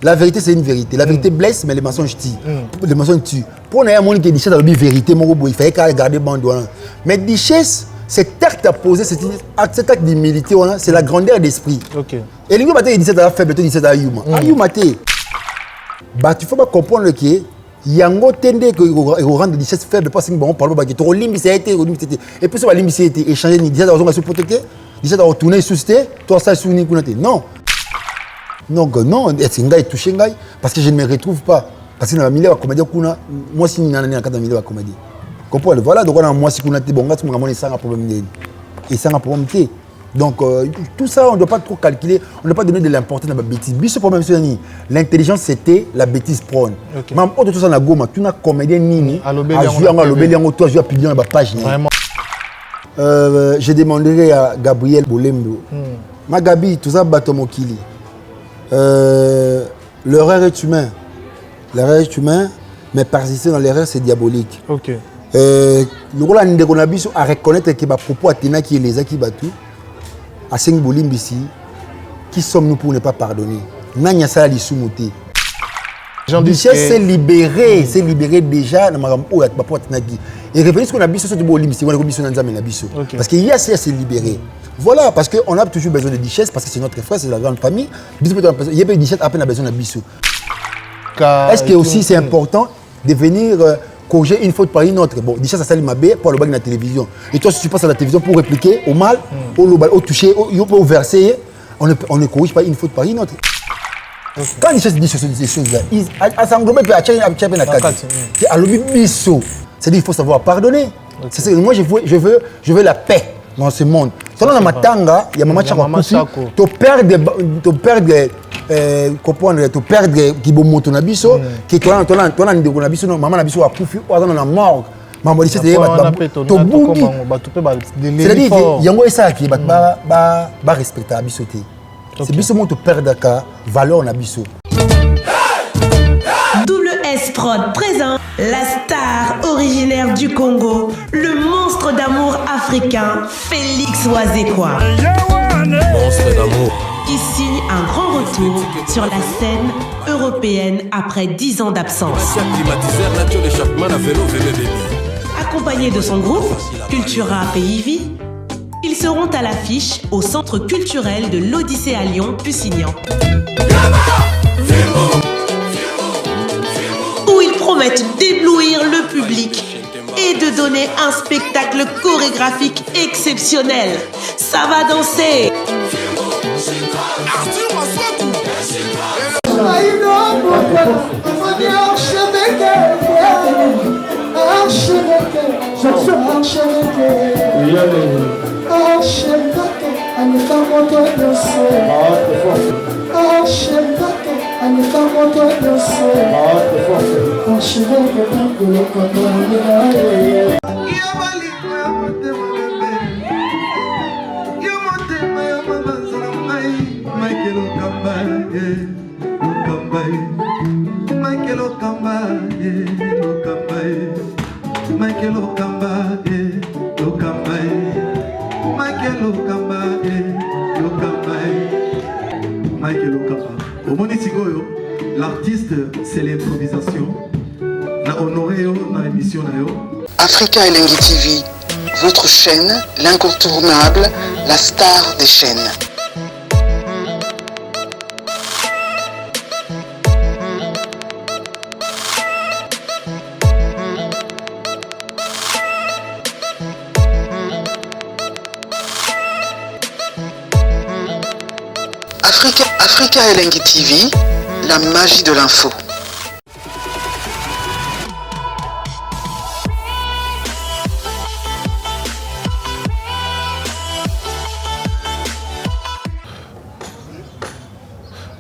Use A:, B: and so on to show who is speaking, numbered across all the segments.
A: La vérité, c'est une vérité. La vérité blesse, mais les mensonges tuent. Les mensonges tuent. Pour nous, il y a Dichesse dans la vérité, il fallait qu'à garder bandouin. Mais Dichesse, cet acte à poser, cet acte d'humilité, c'est la grandeur d'esprit. Et les gens qui disent que faible, ils disent que Yuma. Yuma, il faut pas comprendre que yango tende que rendre Dichesse faible parce que bon parle pas que trop limité et puis ça va limiter échanger ni Dichesse dans se protéger Dichesse dans retourner susciter toi ça souvenir non. Donc non, c'est ngai touché ngai parce que je ne me retrouve pas parce que dans la milieu de la comédie kuna moi si nana na dans milieu de la comédie. Comprends voilà donc on moi si kuna te bon gars mon amone ça un problème et ça un problème té. Donc tout ça on ne doit pas trop calculer, on ne doit pas donner de l'importance à la bêtise. Biso problème c'est l'intelligence c'était la bêtise prône. Même autre chose na goma, tu na comédien nini a joué en lobeli en toi jouer à publier dans la page. Vraiment. Je demanderai à Gabriel Bolembo. Ma Gabi, tout ça bateau mokili. L'erreur est humain. L'erreur est humain, mais persister dans l'erreur, c'est diabolique. Le rôle à reconnaître que ma propos Athéna qui est les qui battu, à 5 bolimbisi, qui sommes-nous pour ne pas pardonner? Nanya ça l'issumuté. Jean-Michel s'est libéré déjà dans ma rampe avec ma pote Nagi. Et revenez ce qu'on a vu sur le bolimbisi, on a vu sur Nanzamenabiso. Parce qu'il y a s'est libéré. Voilà, parce qu'on a toujours besoin de Dichesse, parce que c'est notre frère, c'est la grande famille. Il y a pas de Dichesse, à peine besoin de Bissou. Est-ce que aussi c'est important de venir corriger une faute par une autre? Bon, Dichesse, ça s'allume ma baie pour le bac de la télévision. Et toi, si tu passes à la télévision pour répliquer au mal, au toucher, au verser, on ne corrige pas une faute par une autre. Quand Dichesse dit ces choses-là, ça englobe un peu à Tchèque à l'obisso. C'est-à-dire qu'il faut savoir pardonner. Moi, je veux la paix dans ce monde. Selon la matanga, il y a maman Chako. Tu perds qui bon ton abisso, qui toi ton abisso, maman abisso a coufu, ou dans la mort. Maman dit c'est to bungi. C'est-à-dire il y a un ça qui va respecter abisso. C'est bisso mon te perdre ka valeur na abisso.
B: S Prod présent la star originaire du Congo, le monstre d'amour africain, Félix Wazekwa.
C: Monstre d'amour.
B: Qui signe un grand retour sur la scène européenne après 10 ans d'absence. Accompagné de son groupe, Cultura Pays Vie, ils seront à l'affiche au Centre culturel de l'Odyssée à Lyon, Pusignan. Où ils promettent d'éblouir le public et de donner un spectacle chorégraphique exceptionnel. Ça va danser.
D: L'artiste, c'est l'improvisation. Na honoré dans l'émission.
E: Africa Elengi TV, votre chaîne, l'incontournable, la star des chaînes. Africa Elengi TV, la magie de l'info.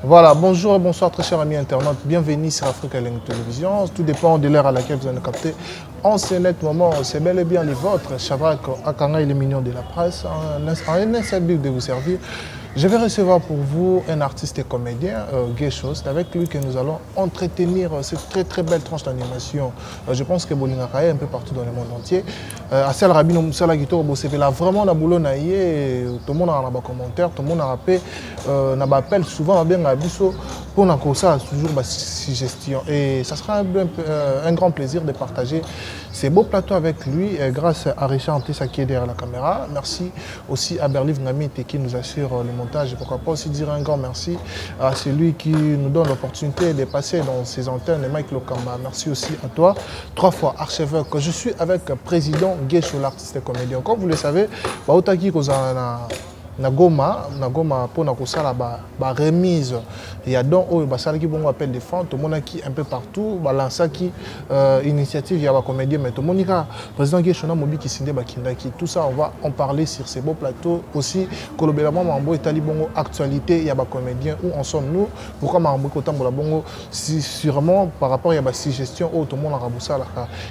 F: Voilà, bonjour et bonsoir très chers amis internautes, bienvenue sur Africa Elengi Télévision. Tout dépend de l'heure à laquelle vous allez capter. En ce net moment, c'est bel et bien les vôtres. Chavak Akanga, il est mignon de la presse, un incertitude de vous servir. Je vais recevoir pour vous un artiste et comédien, Gaychos. C'est avec lui que nous allons entretenir cette très très belle tranche d'animation. Je pense que Bolingaka est un peu partout dans le monde entier. À celle Rabino Moussala Guito, c'est là vraiment la boulot naïe. Tout le monde a un commentaire, tout le monde a rappelé, n'a appel souvent à bien Abisso pour ça toujours suggestion. Et ça sera un grand plaisir de partager ces beaux plateaux avec lui grâce à Richard Antissa qui est derrière la caméra. Merci aussi à Berliv Namit qui nous assure le montage. Et pourquoi pas aussi dire un grand merci à celui qui nous donne l'opportunité de passer dans ces antennes, Mike Lokamba. Merci aussi à toi. 3 fois archevêque. Je suis avec le président Guécho, l'artiste et comédien. Comme vous le savez, Baotaki Kozana Nagoma pour nakosala ba remise il y a donc basala qui bon appel des fans tout le monde qui un peu partout balança qui initiative il y a ba comédien mais tout monika président qui chona mobi qui sinde ba kindaki tout ça on va en parler sur ces beaux plateaux aussi kolobelama mambo etali bongo actualité il y a ba comédien où en sommes nous pourquoi mambo kotambola bongo sûrement par rapport il y a ba suggestion au tout le monde arabusa la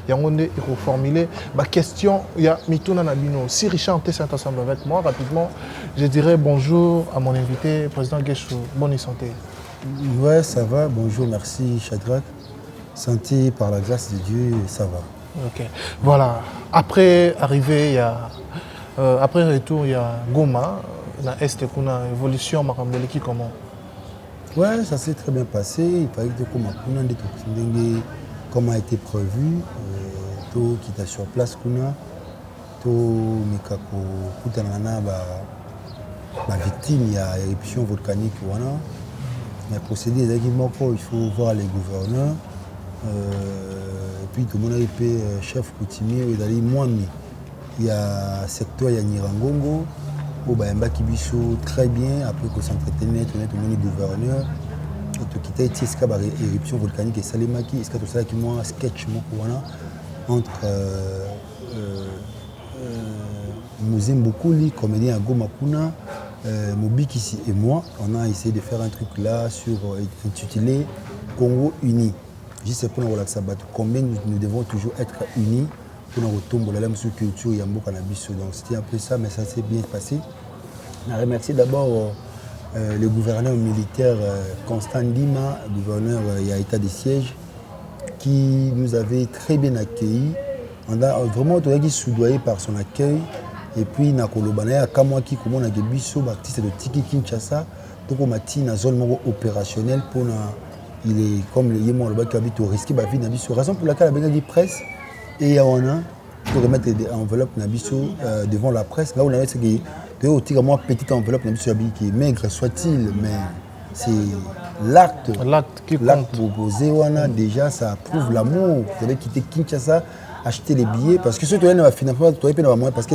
F: il y a on est reformuler ba question il y a mituna nabino si Richard Antissa est ensemble avec moi rapidement. Je dirais bonjour à mon invité, président Guécho. Bonne santé.
A: Ouais, ça va. Bonjour, merci Shadrach. Santé par la grâce de Dieu, ça va.
F: Ok. Voilà. Après arrivée, il y a après retour, il y a Goma. La Est, kuna évolution, Marambeleki comment?
A: Ouais, ça s'est très bien passé. Il paraît que comme a été prévu, tout qui était sur place, kuna, tout mikako kutanana ma victime, il y a éruption volcanique. Voilà. Mais procédé, il faut voir les gouverneurs. Et puis, tout le monde a été chef coutumier, il y a secteur, il y a Nirangongo, où il y a très bien, après qu'on s'entretenait, tout le monde est gouverneur. Tout qui était éruption volcanique et Salemaki, est-ce que tout ça qui m'a sketch entre Mouzem Bokouli, comédien à Goma Kuna, Mobikisi et moi, on a essayé de faire un truc là sur intitulé Congo uni. Juste pour nous relaxer, combien nous devons toujours être unis pour nous retomber la sur culture Yambo Cannabis. Donc c'était un peu ça, mais ça s'est bien passé. On a remercié d'abord le gouverneur militaire Constant Dima, gouverneur il y a état de siège, qui nous avait très bien accueillis. On a vraiment été soudoyé par son accueil. Et puis, na kolobana kamwa ki komona ke biso artiste de Tiki Kinshasa toko mati na zone opérationnelle pour il est comme le yemo le qui habite au risque ba vie na biso raison pour laquelle la benga presse et on a pour remettre des enveloppes na biso devant la presse là on a dit que au tika moi petite enveloppe na biso qui maigre soit-il mais c'est l'acte proposé wana déjà ça prouve l'amour vous avez quitté Kinshasa acheter les billets parce que ceux qui ont finalement parce que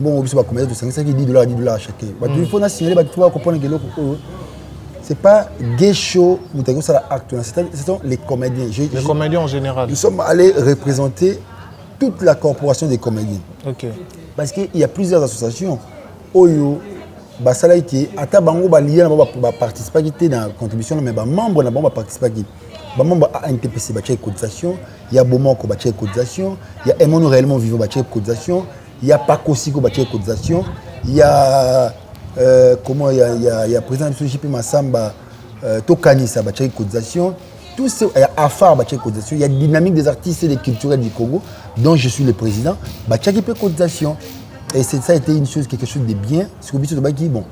A: bon on va commander de 5 $10 à chacun. Il faut signaler il faut comprendre que c'est pas Guécho Moutago ça l'acte ce sont les comédiens.
F: Les comédiens en général.
A: Nous sommes allés représenter toute la corporation des comédiens.
F: OK.
A: Parce qu'il y a plusieurs associations Oyo basala qui ata bango ba lié ba participer qui dans la contribution mais ba membre na ba participer qui ba membre à NTPC ba cotisation, il y a Bomoko ba cotisation, il y a Emono réellement vivant ba cotisation, il y a Pakosiko ba cotisation, il y a comment il y a président de JP Massamba Tokanisa ba cotisation, tout ce il y a Afar ba cotisation, il y a dynamique des artistes et des culturels du Congo dont je suis le président ba cotisation. Et ça a été quelque chose de bien. Bon,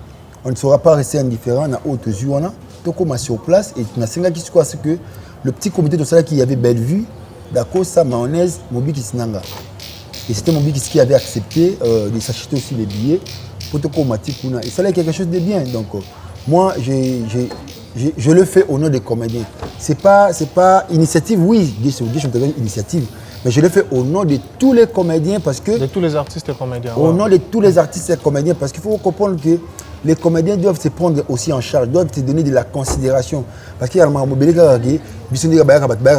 A: on ne saura pas rester indifférent à haute yeux. On a commencé sur place et on a que le petit comité de ça qui avait Bellevue, d'accord, ça, mayonnaise, Mobi Sinanga. Et c'était Mobi qui avait accepté de s'acheter aussi les billets pour et ça a quelque chose de bien. Donc, moi, je le fais au nom des comédiens. C'est pas initiative, oui, initiative. Mais je le fais au nom de tous les comédiens parce que...
F: De tous les artistes et comédiens.
A: Au nom de tous les artistes et comédiens parce qu'il faut comprendre que les comédiens doivent se prendre aussi en charge, doivent se donner de la considération. Parce qu'il y a un moment où on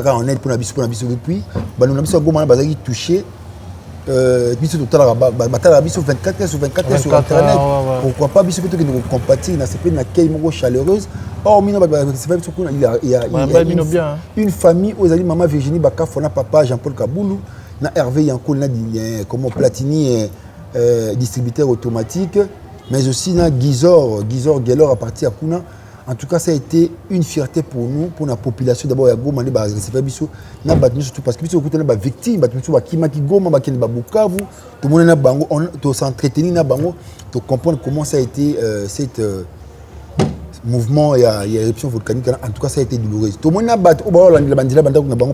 A: en aide pour la biso depuis, nous avons touché. Biso total 24 sur 24 sur internet. Pourquoi pas biso plutôt que nous compatir dans cette accueil chaleureuse. Or il y a une famille aux amis maman Virginie Bakafona papa Jean-Paul Kaboulou na Hervé Yankoul na comme Platini distributeur automatique mais aussi na Guizor Gelor à partir à Kuna. En tout cas, ça a été une fierté pour nous, pour la population. D'abord, il y a Goma, il y a surtout parce que nous sommes des victimes, tout le monde s'entretenir, pour comprendre comment ça a été mouvement, il y a éruption volcanique. En tout cas, ça a été douloureux. Tout le monde a battu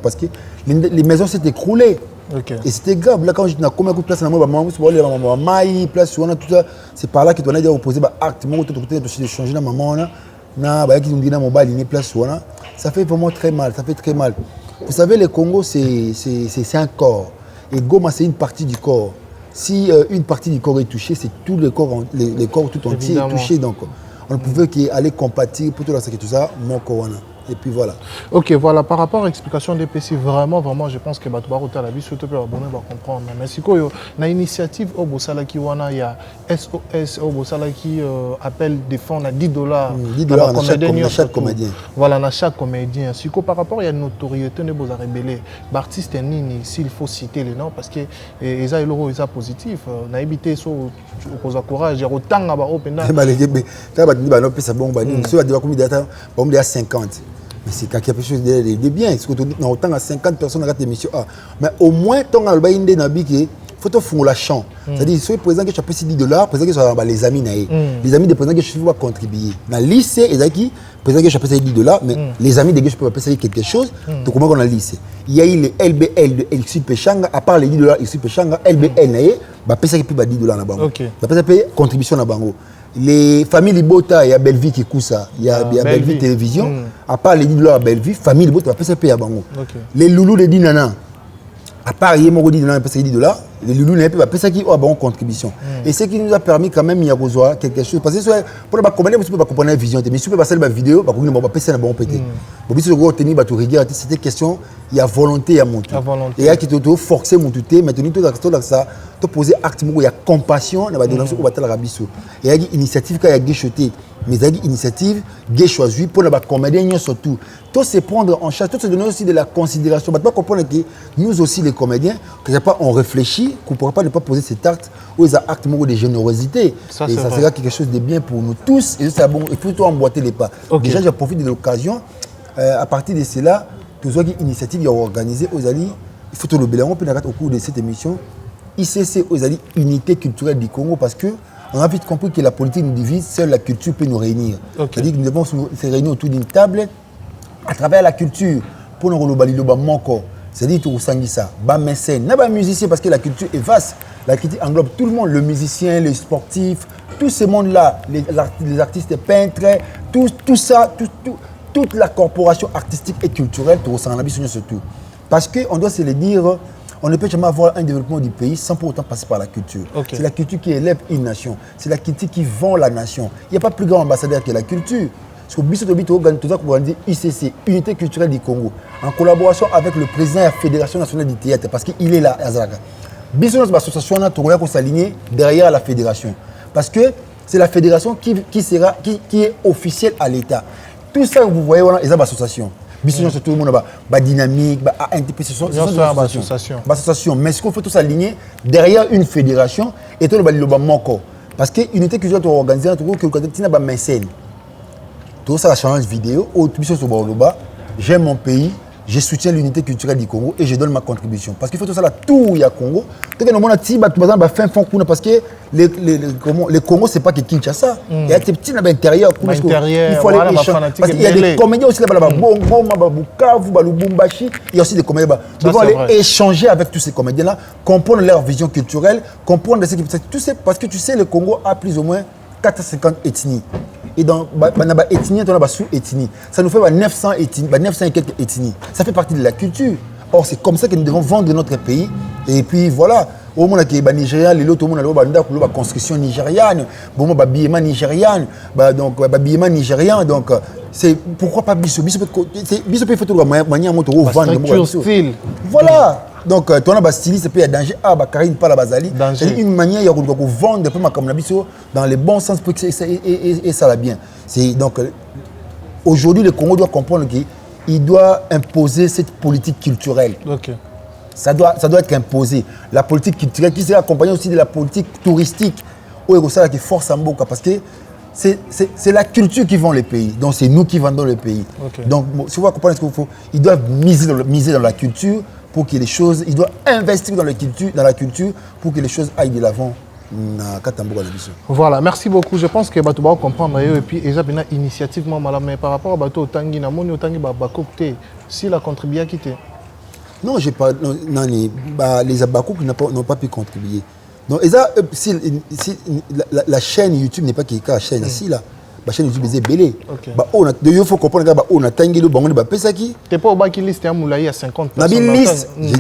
A: parce que les maisons s'étaient écroulées.
F: Okay.
A: Et c'était grave. Là, quand j'ai combien de place, place, tout ça, c'est par là que tu as opposé acte. Moi, tu as changé la maman. Ça fait vraiment très mal. Ça fait très mal. Vous savez, le Congo, c'est un corps. Et Goma, c'est une partie du corps. Si une partie du corps est touchée, c'est tout le corps, les corps tout entier est touché. Donc, on ne pouvait qu'aller compatir pour tout ça, mon corona. Et puis voilà.
F: Ok, voilà, par rapport à l'explication des PC, vraiment, je pense que Batoubarou Talabi, surtout pour abonner, va comprendre. Mais si il y a une initiative au Bosalaki, il y a SOS au Bosalaki appelle des fonds à $10.
A: $10 dans chaque comédien.
F: Voilà, dans chaque comédien. Si par rapport à la notoriété de Bosa Rebelle, l'artiste est nini, s'il faut citer les noms, parce que ils ont positif. On a évité ça au courage, il y a autant à open.
A: Il y a 50. Mais c'est quelque chose de bien. On a autant à 50 personnes dans l'émission. Mais au moins, il faut faire la champ. C'est-à-dire, si le président qui a payé $10, président qui a les amis, les amis des présidents qui peuvent contribuer. Dans le lycée, il y a qui président qui a payé $10, mais les amis des gens peuvent payer quelque chose. Donc, comment on a le lycée? Il y a eu les LBL de Elxi Pechanga, à part les $10, Elxi Pechanga, LBL, il y a payé $10 dans Bango. Il y a payé contribution dans Bango. Les familles Libota, il y a Belleville qui coûte ça. Il y a Belleville Télévision. À part les $10 à Belleville, famille Libota, il y a payé à Bango. Les loulous de Dinana, à part il y a $10, il y a payé $10. Les loulous, il y a payé qui ont contribution. Et ce qui nous a permis quand même, il y a quelque chose. Parce que pour ne pas comprendre la vision, mais si vous passer la vidéo, vous ne pouvez pas passer la bonne pété. C'était question, il y a volonté à monter. Et il y a qui te forcer à monter, maintenant tu as posé acte, il y a compassion, il y a une initiative qui a été chotée. Mais il y a une initiative qui a choisi pour les comédiens surtout. Tout se prendre en charge, tout se donner aussi de la considération. Il ne faut pas comprendre que nous aussi, les comédiens, on réfléchit, qu'on ne pourra pas ne pas poser cet acte ou des actes de générosité. Ça sera quelque chose de bien pour nous tous. Et ça, bon, il faut tout emboîter les pas. Déjà, je profite de l'occasion. À partir de cela, tout ce qui est initiative qui est organisée aux alliés, il faut tout le bilan au cours de cette émission. ICC aux alliés, Unité culturelle du Congo, parce que on a vite compris que la politique nous divise, seule la culture peut nous réunir. C'est-à-dire que nous devons se réunir autour d'une table à travers la culture pour nous relobaler mon corps. C'est-à-dire que nous ça, bas mécène, pas musicien parce que la culture est vaste. La culture englobe tout le monde, le musicien, les sportifs, tout ce monde-là, les artistes, les peintres, tout ça, toute la corporation artistique et culturelle, tout ça, on a besoin surtout. Parce qu'on doit se le dire. On ne peut jamais avoir un développement du pays sans pour autant passer par la culture. C'est la culture qui élève une nation. C'est la culture qui vend la nation. Il n'y a pas plus grand ambassadeur que la culture. Parce que Bissot Obito organise ICC, Unité culturelle du Congo, en collaboration avec le président de la Fédération nationale du théâtre, parce qu'il est là à Zaraga. Bissot, notre association, on s'aligner derrière la fédération. Parce que c'est la fédération qui est officielle à l'État. Tout ça que vous voyez, voilà, c'est une association. Tout le monde a dynamique, ce sont des associations. Mais ce qu'il faut tous s'aligner derrière une fédération et tout le monde. Parce que l'unité culturelle est organisée, il y a un mécène. Tout ça change vidéo. J'aime mon pays, je soutiens l'unité culturelle du Congo et je donne ma contribution. Parce qu'il faut tout ça là, tout il y a Congo. Parce que le Congo, ce n'est pas que Kinshasa. Il y a des petits à l'intérieur. Il faut aller échanger. Parce qu'il y a des comédiens aussi là-bas, Lubumbashi. Il y a aussi des comédiens. Nous devons aller échanger avec tous ces comédiens-là, comprendre leur vision culturelle, comprendre ce qui parce que tu sais, le Congo a plus ou moins 450 ethnies. Et dans la ethnie, on a sous-ethnie. Ça nous fait 900 ethnies, 900 et quelques ethnies. Ça fait partie de la culture. Or, c'est comme ça que nous devons vendre notre pays. Et puis voilà. Au monde qui est Nigérian, les autres, la construction nigériane, l'habillement nigérian, donc c'est pourquoi pas Bissot peut faire tout le manière de vendre
F: style.
A: Voilà. Donc tu as un styliste et danger Karine pas la basali. C'est une manière de vendre comme la Bissot dans le bon sens pour que ça va bien. C'est donc aujourd'hui le Congo doit comprendre qu'il doit imposer cette politique culturelle. Ça doit être imposé. La politique culturelle qui sera accompagnée aussi de la politique touristique. Qui force en boca parce que c'est la culture qui vend les pays. Donc c'est nous qui vendons le pays. Donc si vous comprenez ce qu'il faut, ils doivent miser dans la culture pour que les choses, ils doivent investir dans la culture pour que les choses aillent de l'avant na Katamboka na biso.
F: Voilà, merci beaucoup. Je pense que Bato va comprendre et puis ils ont une initiative mais par rapport à Bato Tangi na moni Tangi Bakokte si la contribué à quitter.
A: Non, j'ai pas non les Abakouk n'ont pas pu contribuer. Non, et ça, si la chaîne YouTube n'est pas qui la chaîne ici là. La chaîne YouTube est belée. Il faut comprendre qu'on a tangué le bangon de Pesaki.
F: Tu n'es pas au bas qui liste à Moulaï à 50
A: personnes. La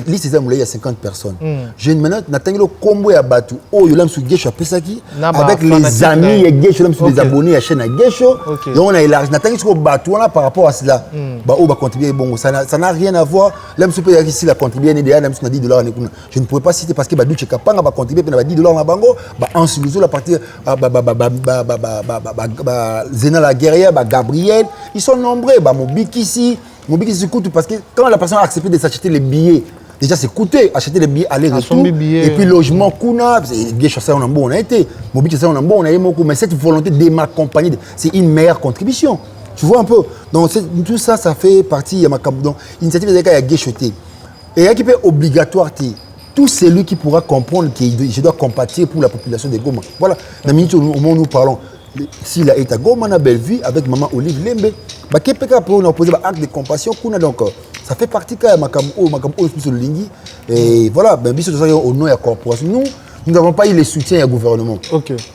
A: liste à Moulaï à 50 personnes. J'ai maintenant tangué le combo à Batu. Oh, il y a sur Gesho à Pesaki. Avec les amis et Gesho, les abonnés à la chaîne à Gesho. Donc on a élargi. On a tangué sur Batu par rapport à cela. On va contribuer. Bon, ça n'a rien à voir. L'homme se peut ici la contribuer. $10. Je ne pouvais pas citer parce que Badou Chekapanga va contribuer. $10 dans Bango. En sous la partie. Zena la guerrière, Gabriel, ils sont nombreux. Mobiki ici coûte parce que quand la personne a accepté de s'acheter les billets, déjà c'est coûté, acheter les billets aller-retour. Et puis logement, Kuna, bien chassé on a bon, on a été. Mobiki chassé on a bon, on a eu beaucoup. Mais cette volonté de m'accompagner, c'est une meilleure contribution. Tu vois un peu. Donc tout ça, ça fait partie de ma initiative de la Guéchoté. Et l'équipe est obligatoire. Tout celui qui pourra comprendre que je dois compatir pour la population de Goma. Voilà, dans la minute au moment où nous parlons. S'il a été à Goma, na Bellevue, avec maman Olive Lembe, on a posé un acte de compassion. Donc, ça fait partie de la Lingi. Et voilà, au nom de la corporation. Nous n'avons pas eu le soutien du gouvernement.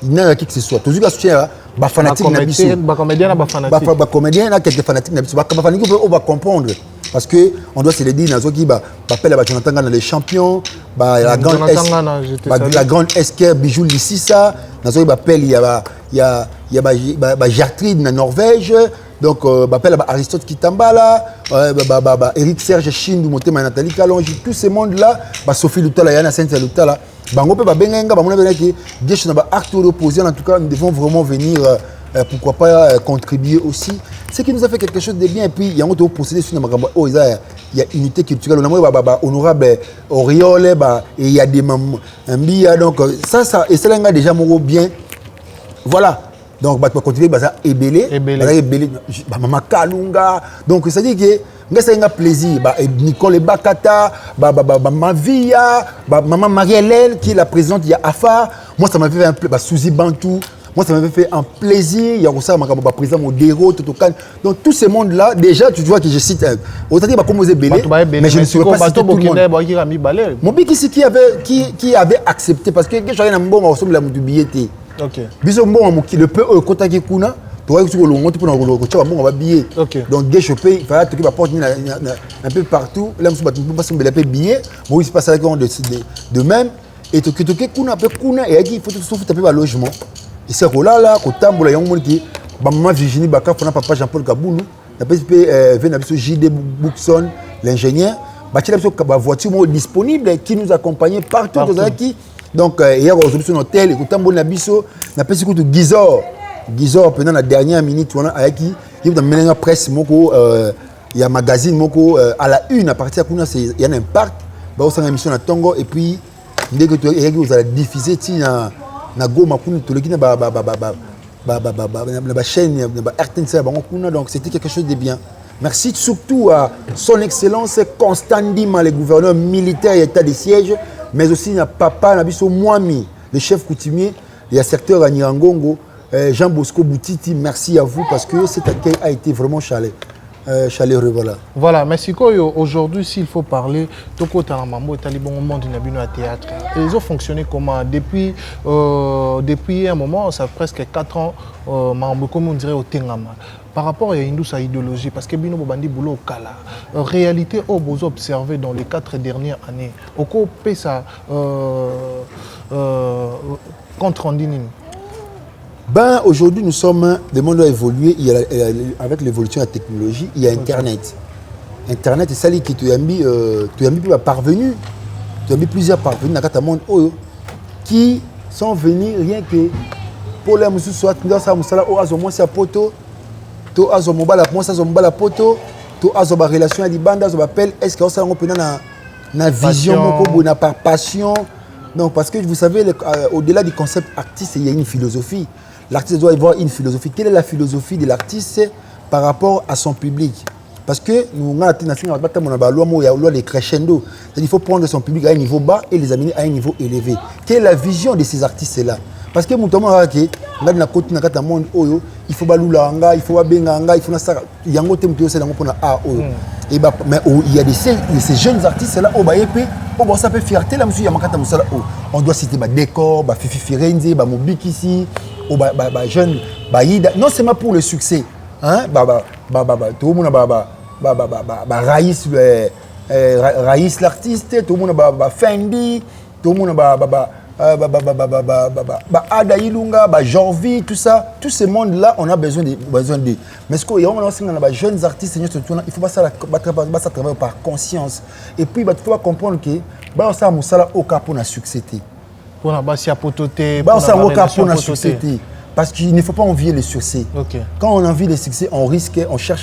A: Il n'y a qui que ce soit. Tout le soutien, les fanatiques, les comédiens, quelques fanatiques, on va comprendre. Parce qu'on doit se le dire, Jonathan Gana les champions, la grande Esker, Bijou Lississa, il y a Gertrude en Norvège, donc Aristote Kitambala, Eric Serge Chindou, Motema Nathalie Kalonji, tous ces mondes-là, Sophie Loutala, Yana Sainte Loutala, Bango peut Benga, acte opposé, en tout cas, nous devons vraiment venir. Pourquoi pas contribuer aussi. Ce qui nous a fait quelque chose de bien. Et puis, il y a un autre procédé sur il y a unité culturelle. On a honorable Oriole, et il y a des mamans. Donc, ça, et ça, déjà bien. Voilà. Donc, on va continuer à ébélé. Maman Kalunga. Donc, ça dit que c'est un plaisir. Nicole Bakata, Mavia, Maman Marie-Hélène, qui est la présidente, il y a Afar. Moi, ça m'a fait un peu Souzi Bantou. Moi, ça m'avait fait un plaisir. Il y a aussi un président Modero, Totokan. Donc, tous ces mondes-là, déjà, tu vois que je cite. Aujourd'hui, mais je ne saurais pas citer tout le monde. Mon big ici qui avait accepté, parce que je suis un bon ensemble de billets. Le peu Kotaki Kuna, tu vois que tu peux le billet. Donc, je paye, il fallait que porte un peu partout. Là, je ne peux pas se billet. Bon, il se passe avec de même. Et tu Kuna, et il faut que tu souffres un peu à logement. Et c'est là, quand tu as maman Virginie Baka, papa Jean-Paul Kaboulou, JD Bookson, l'ingénieur, la voiture disponible qui nous accompagnait partout. Donc, hier, aujourd'hui, sur l'hôtel, quand tu as Gizor, pendant la dernière minute, il y a une presse, il y a un magazine à la une, à partir de il y a un impact, il y a une émission à Tongo, et puis, dès que vous allez diffuser, na Goma la chaîne donc c'était quelque chose de bien. Merci surtout à son excellence Constant Ndima, le gouverneur militaire et état de siège, mais aussi à papa Nabiso Mwami, le chef coutumier et à secteur à Nirangongo, Jean Bosco Boutiti. Merci à vous parce que cet accueil a été vraiment chaleureux.
F: Voilà, merci. Aujourd'hui, s'il faut parler, Toko Taramambo est allé bon monde à théâtre. Ils ont fonctionné comment depuis un moment, ça fait presque 4 ans, comme on dirait au Tengama. Par rapport à sa idéologie, parce que Bino Bobandi Boulot Kala, réalité, vous observé dans les 4 dernières années, au côté ça contre Andinine.
A: Aujourd'hui, nous sommes, le monde a évolué, avec l'évolution de la technologie, il y a Internet. Internet, c'est ça qui tu as mis parvenu. Tu as mis plusieurs parvenus dans le monde qui sont venus rien que pour les musulmans, soit dans sa musala, ou azo moins sa poto, to azo mobala, moi ça mobala poto, to azo ba relation à l'ibanda, azo appelle, est-ce que ça on peut na vision, na par passion. Non, parce que vous savez, au-delà du concept artiste, il y a une philosophie. L'artiste doit avoir une philosophie. Quelle est la philosophie de l'artiste par rapport à son public? Parce que nous, on a les crescendo. Il faut prendre son public à un niveau bas et les amener à un niveau élevé. Quelle est la vision de ces artistes-là? Parce que il faut balulanga, il faut benganga, il faut il y a mais il y a ces jeunes artistes là ça peut fierté là monsieur Yamakata Musala on doit citer décor, Fifi Firenze, Mobikisi, jeune non seulement pour le succès hein tout le monde Raïs l'artiste, tout le monde Fendi, tout le monde Ada Ilunga, Jorvi, tout ça, tous ces mondes-là, on a besoin de. Mais ce qu'il y a des jeunes artistes, il faut pas ça travailler par conscience. Et puis, il faut comprendre que ça a au cas pour la succès.
F: Pour la pototé,
A: parce qu'il ne faut pas envier le succès.
F: Okay.
A: Quand on envie le succès, on risque,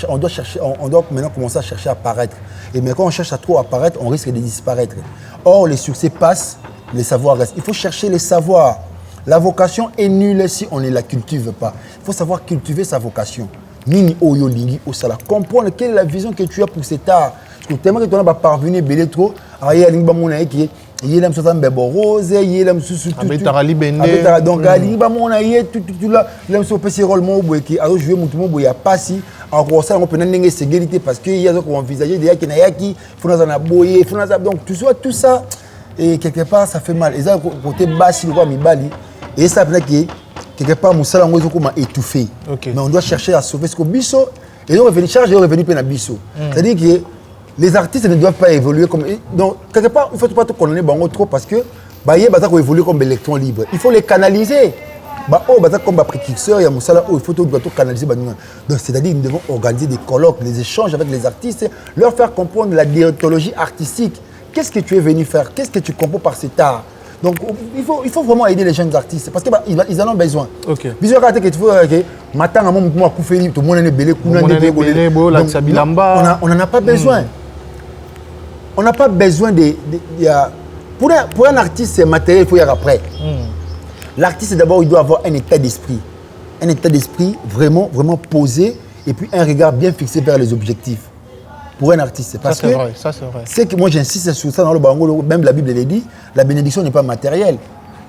A: on doit maintenant commencer à chercher à apparaître. Et mais quand on cherche à trop apparaître, on risque de disparaître. Or, le succès passe. Les savoirs restent. Il faut chercher les savoirs. La vocation est nulle si on ne la cultive pas. Il faut savoir cultiver sa vocation. Nini oyo lingi osala. Comprendre quelle est la vision que tu as pour cet art. Parce que tellement que tu n'as pas parvenu belé trop. Il y a lingi mona qui il y a l'homme bebo rose, il y a l'homme sous
F: Tarali Bende.
A: Donc ali ba mona y tout là l'homme sur PC rôle mo boy qui a joué mutu mo boy ya passi. Alors ça on peut n'engager sécurité parce que il y a qu'on envisager des qui na yaki, faut na boyer, faut na donc tout ça. Et quelque part, ça fait mal. Et ça, côté bas, si le Mibali, et ça veut dire que quelque part, Moussala Ngozokouma étouffé.
F: Okay.
A: Mais on doit chercher à sauver ce que Bisso, et ils ont revenu charge et ils ont revenu à Bisso. C'est-à-dire que les artistes ne doivent pas évoluer comme. Donc, quelque part, il ne faut pas tout condamner trop parce que il évoluer comme électrons libres. Il faut les canaliser. Comme précurseur, il y a Moussala, il faut tout canaliser. Donc, c'est-à-dire que nous devons organiser des colloques, des échanges avec les artistes, leur faire comprendre la déontologie artistique. Qu'est-ce que tu es venu faire? Qu'est-ce que tu comprends par cet art? Donc, il faut vraiment aider les jeunes artistes parce qu'ils en ont besoin.
F: Ok.
A: Bizarre que tu vois que matin à mon tout le monde est belé, on n'en a pas besoin. On n'a pas besoin de pour un artiste, c'est matériel, il faut y aller après. L'artiste d'abord, il doit avoir un état d'esprit vraiment vraiment posé et puis un regard bien fixé vers les objectifs. Pour un artiste. Parce
F: ça, c'est vrai, ça, c'est vrai.
A: C'est que moi, j'insiste sur ça dans le Bango, même la Bible le dit, la bénédiction n'est pas matérielle.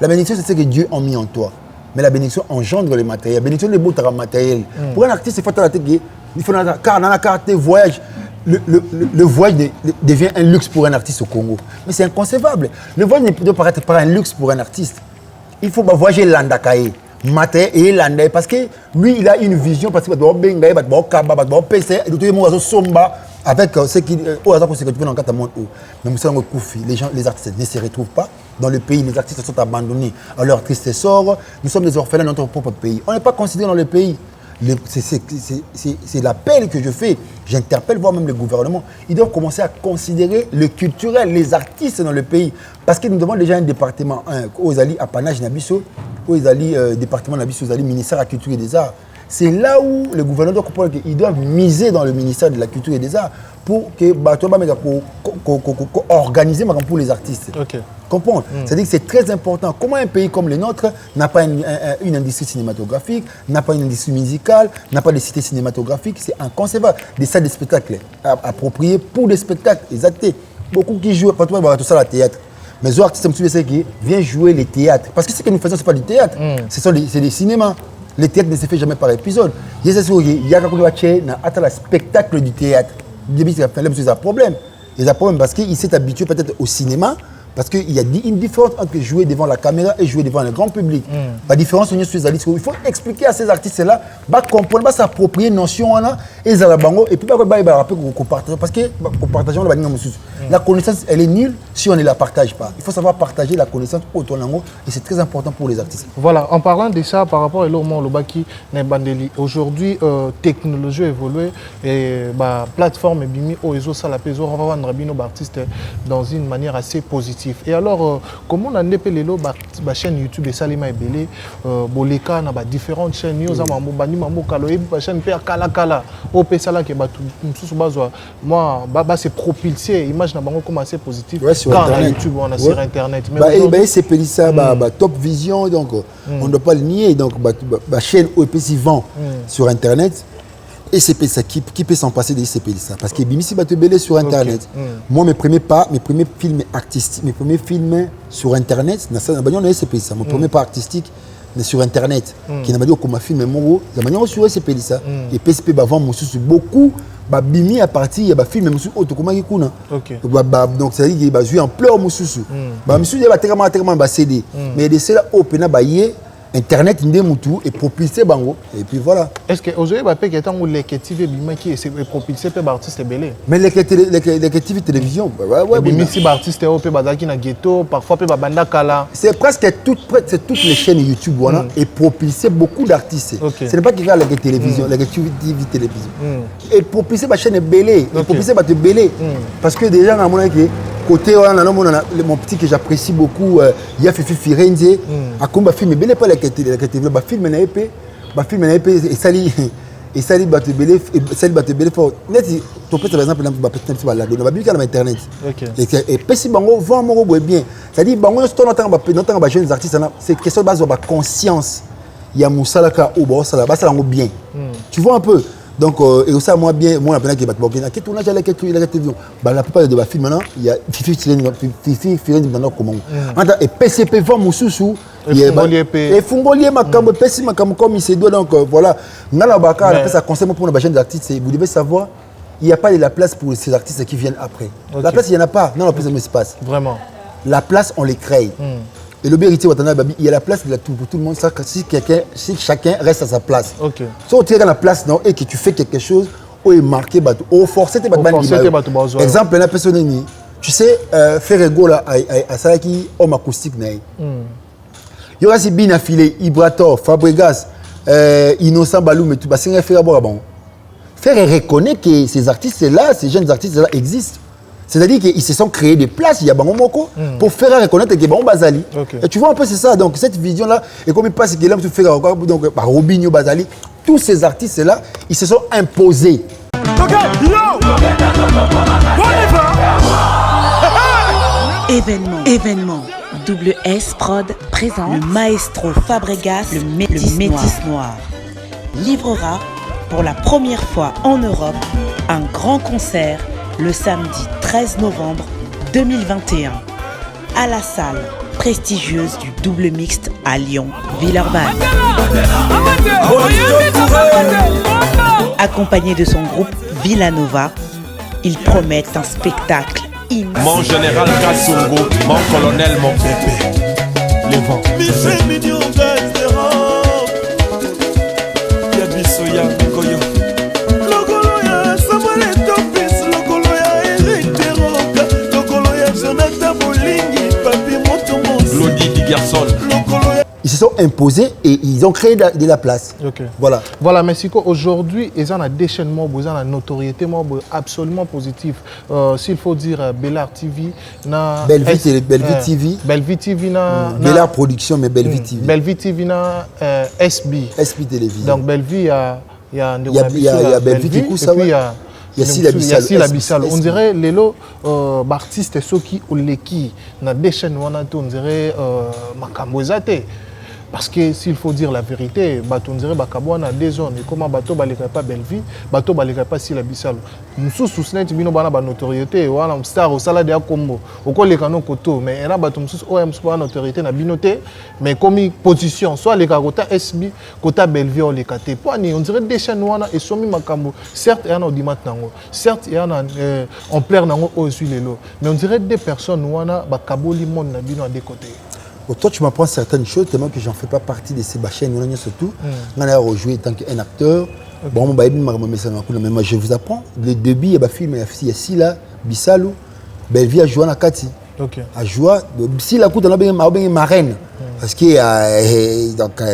A: La bénédiction, c'est ce que Dieu a mis en toi. Mais la bénédiction engendre le matériel. La bénédiction n'est pas matériel. Pour un artiste, il faut car dans la carte voyage, le voyage devient un luxe pour un artiste au Congo. Mais c'est inconcevable. Le voyage ne peut paraître pas un luxe pour un artiste. Il faut voyager l'Andakaye. Matériel et l'Andakaye. Parce que lui, il a une vision. Parce qu'il va bengaye, va kaba, va PC, et tout le monde va somba. Avec ce qui dans le monde mais les artistes ne se retrouvent pas dans le pays, les artistes sont abandonnés à leur triste sort. Nous sommes des orphelins dans notre propre pays. On n'est pas considérés dans le pays. C'est l'appel que je fais. J'interpelle voire même le gouvernement. Ils doivent commencer à considérer le culturel, les artistes dans le pays. Parce que nous devons déjà un département, aux alliés apanage Nabiso, aux alliés département Nabiso, aux alliés ministère de la culture et des arts. C'est là où le gouvernement doit comprendre qu'ils doivent miser dans le ministère de la Culture et des Arts pour que organiser pour les artistes.
F: Okay.
A: Comprendre. C'est-à-dire que c'est très important. Comment un pays comme le nôtre n'a pas une industrie cinématographique, n'a pas une industrie musicale, n'a pas de cité cinématographique, c'est inconcevable. Des salles de spectacle appropriées pour des spectacles, exactés. Beaucoup qui jouent, pas tout ça, le théâtre. Mais les artistes, c'est qui viennent jouer les théâtres. Parce que ce que nous faisons, ce n'est pas du théâtre, c'est des cinémas. Le théâtre ne se fait jamais par épisode. Il y a un spectacle du théâtre. Il y a un problème. Il y a un problème parce qu'il s'est habitué peut-être au cinéma. Parce qu'il y a une différence entre jouer devant la caméra et jouer devant le grand public. La différence, il faut expliquer à ces artistes-là, comprendre, s'approprier notion et puis partager. Parce que la connaissance, elle est nulle si on ne la partage pas. Il faut savoir partager la connaissance autour de nous et c'est très important pour les artistes.
F: Voilà, en parlant de ça, par rapport à l'homme Lobaki Nebandeli, aujourd'hui, technologie a évolué et plateforme Bimi Oezo Salapezo, on va vendre nos artistes dans une manière assez positive. Et alors, comment on a appelé la chaîne YouTube et Salima Ebele, Boleka, na différentes chaînes, nous avons une chaîne Kala Kala, OP Sala qui moi, c'est propulsé, image n'a pas commencé positif.
A: Sur
F: YouTube, on a sur Internet.
A: C'est ça, Top Vision, donc on ne doit pas le nier. Donc, la chaîne OP vend sur Internet. SCP ça qui peut s'en passer de SCP ça parce que Bimisi va te belé sur internet. Moi mes premiers films artistiques, mes premiers films sur internet, na ça na bagnon na SCP ça. Mon premier pas artistique mais sur internet qui n'a pas dit comme film mon la manière sur SCP ça et PCP va vendre beaucoup ba bimi à partir ya ba film musu auto comment qui kuna. Donc ça dit qu'il va jouer en pleurs mususu. Ba musu va tellement ba CD mais de cela open ba yé internet ndemoutou et propulsé bango et puis voilà.
F: Est-ce que aujourd'hui va payer tant ou les TV bima qui est propulsé par artiste belé
A: mais les TV télévision ouais
F: bimi si artiste au pe bazaki na ghetto parfois pe banda kala
A: c'est presque toutes les chaînes YouTube voilà et propulsé beaucoup d'artistes. Ce n'est pas qu'il y a la télévision la TV télévision et propulsé ba chaîne belé propulsé ba te belé parce que déjà na mon que côté mon petit que j'apprécie beaucoup il y a Fifi Firenze a combat film belé pas la TV ba film na épée et sali batte belé fort net to peut par exemple ba peut-être ba la donner ba bika na internet et pesi bango vend mo boy bien ça dit bango sto notant ba jeunes artistes c'est question de base ba conscience il y a musalaka ou ba sala bien tu vois un peu donc et aussi moi bien moi la peine qui bat bokin qui tournage à la télévision bah la plupart de ba film maintenant il y a Fifi Firenze maintenant comment et PCP vend mususu et Fungolier makambo pesi makambo comme il se doit donc voilà ngala baka la place à conseil pour les jeunes artistes vous devez savoir il n'y a pas de la place pour ces artistes qui viennent après la place il y en a pas non la place de l'espace
F: vraiment
A: la place on les crée et le vérité il y a la place pour tout le monde ça si chacun reste à sa place si tu es dans la place non et que tu fais quelque chose ou est marqué ou forcé exemple la personne tu sais faire ego là à ça qui homme acoustique il y aura si bien affilé Ibrator Fabregas Innocent Balou mais tout bah c'est faire bon faire reconnaître que ces artistes là ces jeunes artistes là existent. C'est-à-dire qu'ils se sont créés des places, il y a Bango Moko, pour faire reconnaître que Bango Bazali. Et tu vois un peu, c'est ça. Donc, cette vision-là, et comme il passe que l'homme se fait encore, donc par Robinho Bazali, tous ces artistes-là, ils se sont imposés.
B: Événement. Double S Prod présente le maestro Fabregas, le Métis Noir. Livrera pour la première fois en Europe un grand concert le samedi 13 novembre 2021 à la salle prestigieuse du Double Mixte à Lyon, Villeurbanne. Accompagné de son groupe Villanova, ils promettent un spectacle immense.
C: Mon général Kassongo, mon colonel, mon bébé. Les vents.
A: Ils se sont imposés et ils ont créé de la place.
F: Voilà, Mexico, aujourd'hui, ils ont un déchaînement, ils ont une notoriété absolument positive. S'il faut dire Bellard TV,
A: Bellevue TV.
F: Bellevue TV,
A: Bellard Production, mais Bellevue TV.
F: Bellevue TV, SB
A: Télévision.
F: Donc Bellevue, il y a
A: Bellevue TV, ça
F: il y a Sila Bissalo. On dirait les artistes ceux qui ont l'équipe na déchaîne on dirait Makambozate. Parce que s'il faut dire la vérité, on dirait Bakabouana des zones et comment bateau balika pas Bellevue, bateau balika pas Sila Bissalo. Nous sous net bino bana ba notoriété wala star au salade ya combo. Au col les canons koto mais là bateau sous OM soit notoriété na binoté mais comme position soit les kota SB kota Bellevue on les katé. Poani on dirait des chaînes wana et somi makambo. Certes il y en a dimat nango. Certes il y en a en plaire nango aussi les lots. Mais on dirait des personnes wana bakaboli monde na bino à des côtés.
A: Toi, tu m'apprends certaines choses, tellement que j'en fais pas partie de ces chaînes. Surtout, on a rejoué en tant qu'un acteur. Bon, mais moi, je vous apprends. Le début, il y a film, il y a Sila, Bissalo, Bellevue a joué à Kati. A joué, Sila, on a bien marraine. Parce que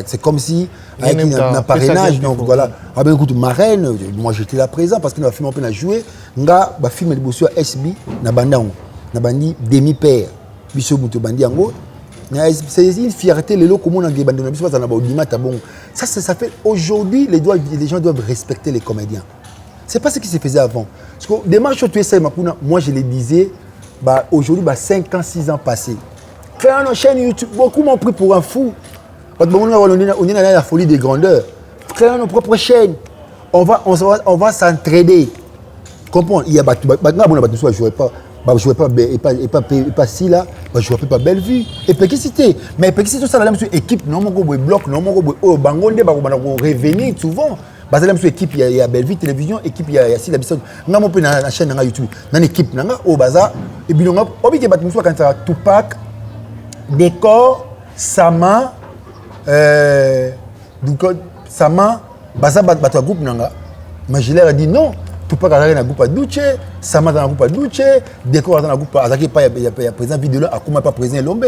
A: c'est comme si, avec un parrainage, donc voilà. On a bien écouté marraine, moi j'étais là présent parce que le film a joué. On a film de Bossio SB, na bandi demi-père. Bissau Moutou Bandi Ango. C'est une fierté, les locaux, comment on a ça fait aujourd'hui, les gens doivent respecter les comédiens. C'est pas ce qui se faisait avant. Parce que des marches tu es moi je les disais, aujourd'hui, 5 ans, 6 ans passés. Créer une chaîne YouTube, beaucoup m'ont pris pour un fou. On est dans la folie des grandeurs. Créer nos propres chaînes. on va s'entraider. Comprends? Il y a je jouais pas. Je jouais pas si là, je jouais pas belle vue. Et Pékicité. Mais Pékicité, ça, la même équipe, non, mon bloc, non, mon bangonde, revenir souvent. Parce que la même équipe, il y a Bellevue Télévision, équipe, il y a Sila Bisson. Nous avons la chaîne YouTube, dans l'équipe, au bazar. Et puis, on a oublié que nous avons Tupac, Décor, Sama, Sama, Baza, Bato groupe, mais je leur ai dit non. Tupac a un groupe à Duce, Sama a un groupe à Duce, Décor a un groupe à Azaki, il y a présent vidéo, à comment pas présent Lombe.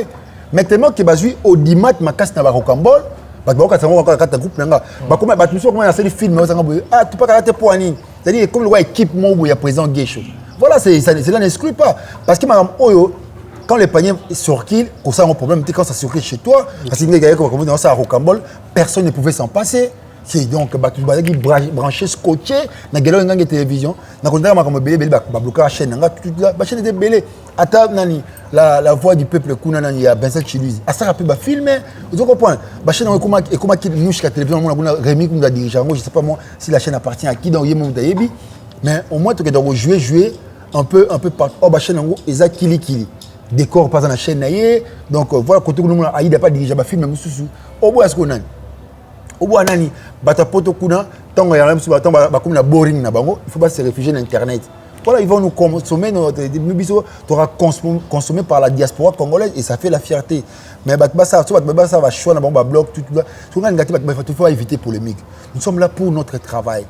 A: Maintenant, que je suis au Dimat, ma casse n'a pas Rocambole. C'est-à-dire comme le équipe il y a présent Geisho. Voilà, cela n'exclut pas. Parce que quand les paniers circulent, ça a un problème, quand ça circule chez toi, parce que ça à Rocambole, personne ne pouvait s'en passer. C'est donc branché, scotché, dans la télévision, dans la chaîne, la voix du peuple, il y a Vincent Chiluzi. À ça, il filmer. Vous comprenez? La chaîne, comment la télévision, Rémi, dirigeant, je ne sais pas moi si la chaîne appartient à qui, dans Yémoutaïbi, mais au moins, tu dois jouer un peu partout. Oh, la chaîne, ils ont kili. Décor, pas dans la chaîne, donc voilà, quand on a il n'y a pas dirigé, film, mais au bout, est-ce qu'on a? Au bout nani bata poto kuna tango ya même sur tango ba comme la boring na bango il faut pas se réfugier dans internet. Voilà, ils vont nous consommer notre biso t'aura consommé par la diaspora congolaise et ça fait la fierté. Mais ça va choix na bango blog tout tout ngani ngati il faut éviter polémique. Nous sommes là pour notre travail.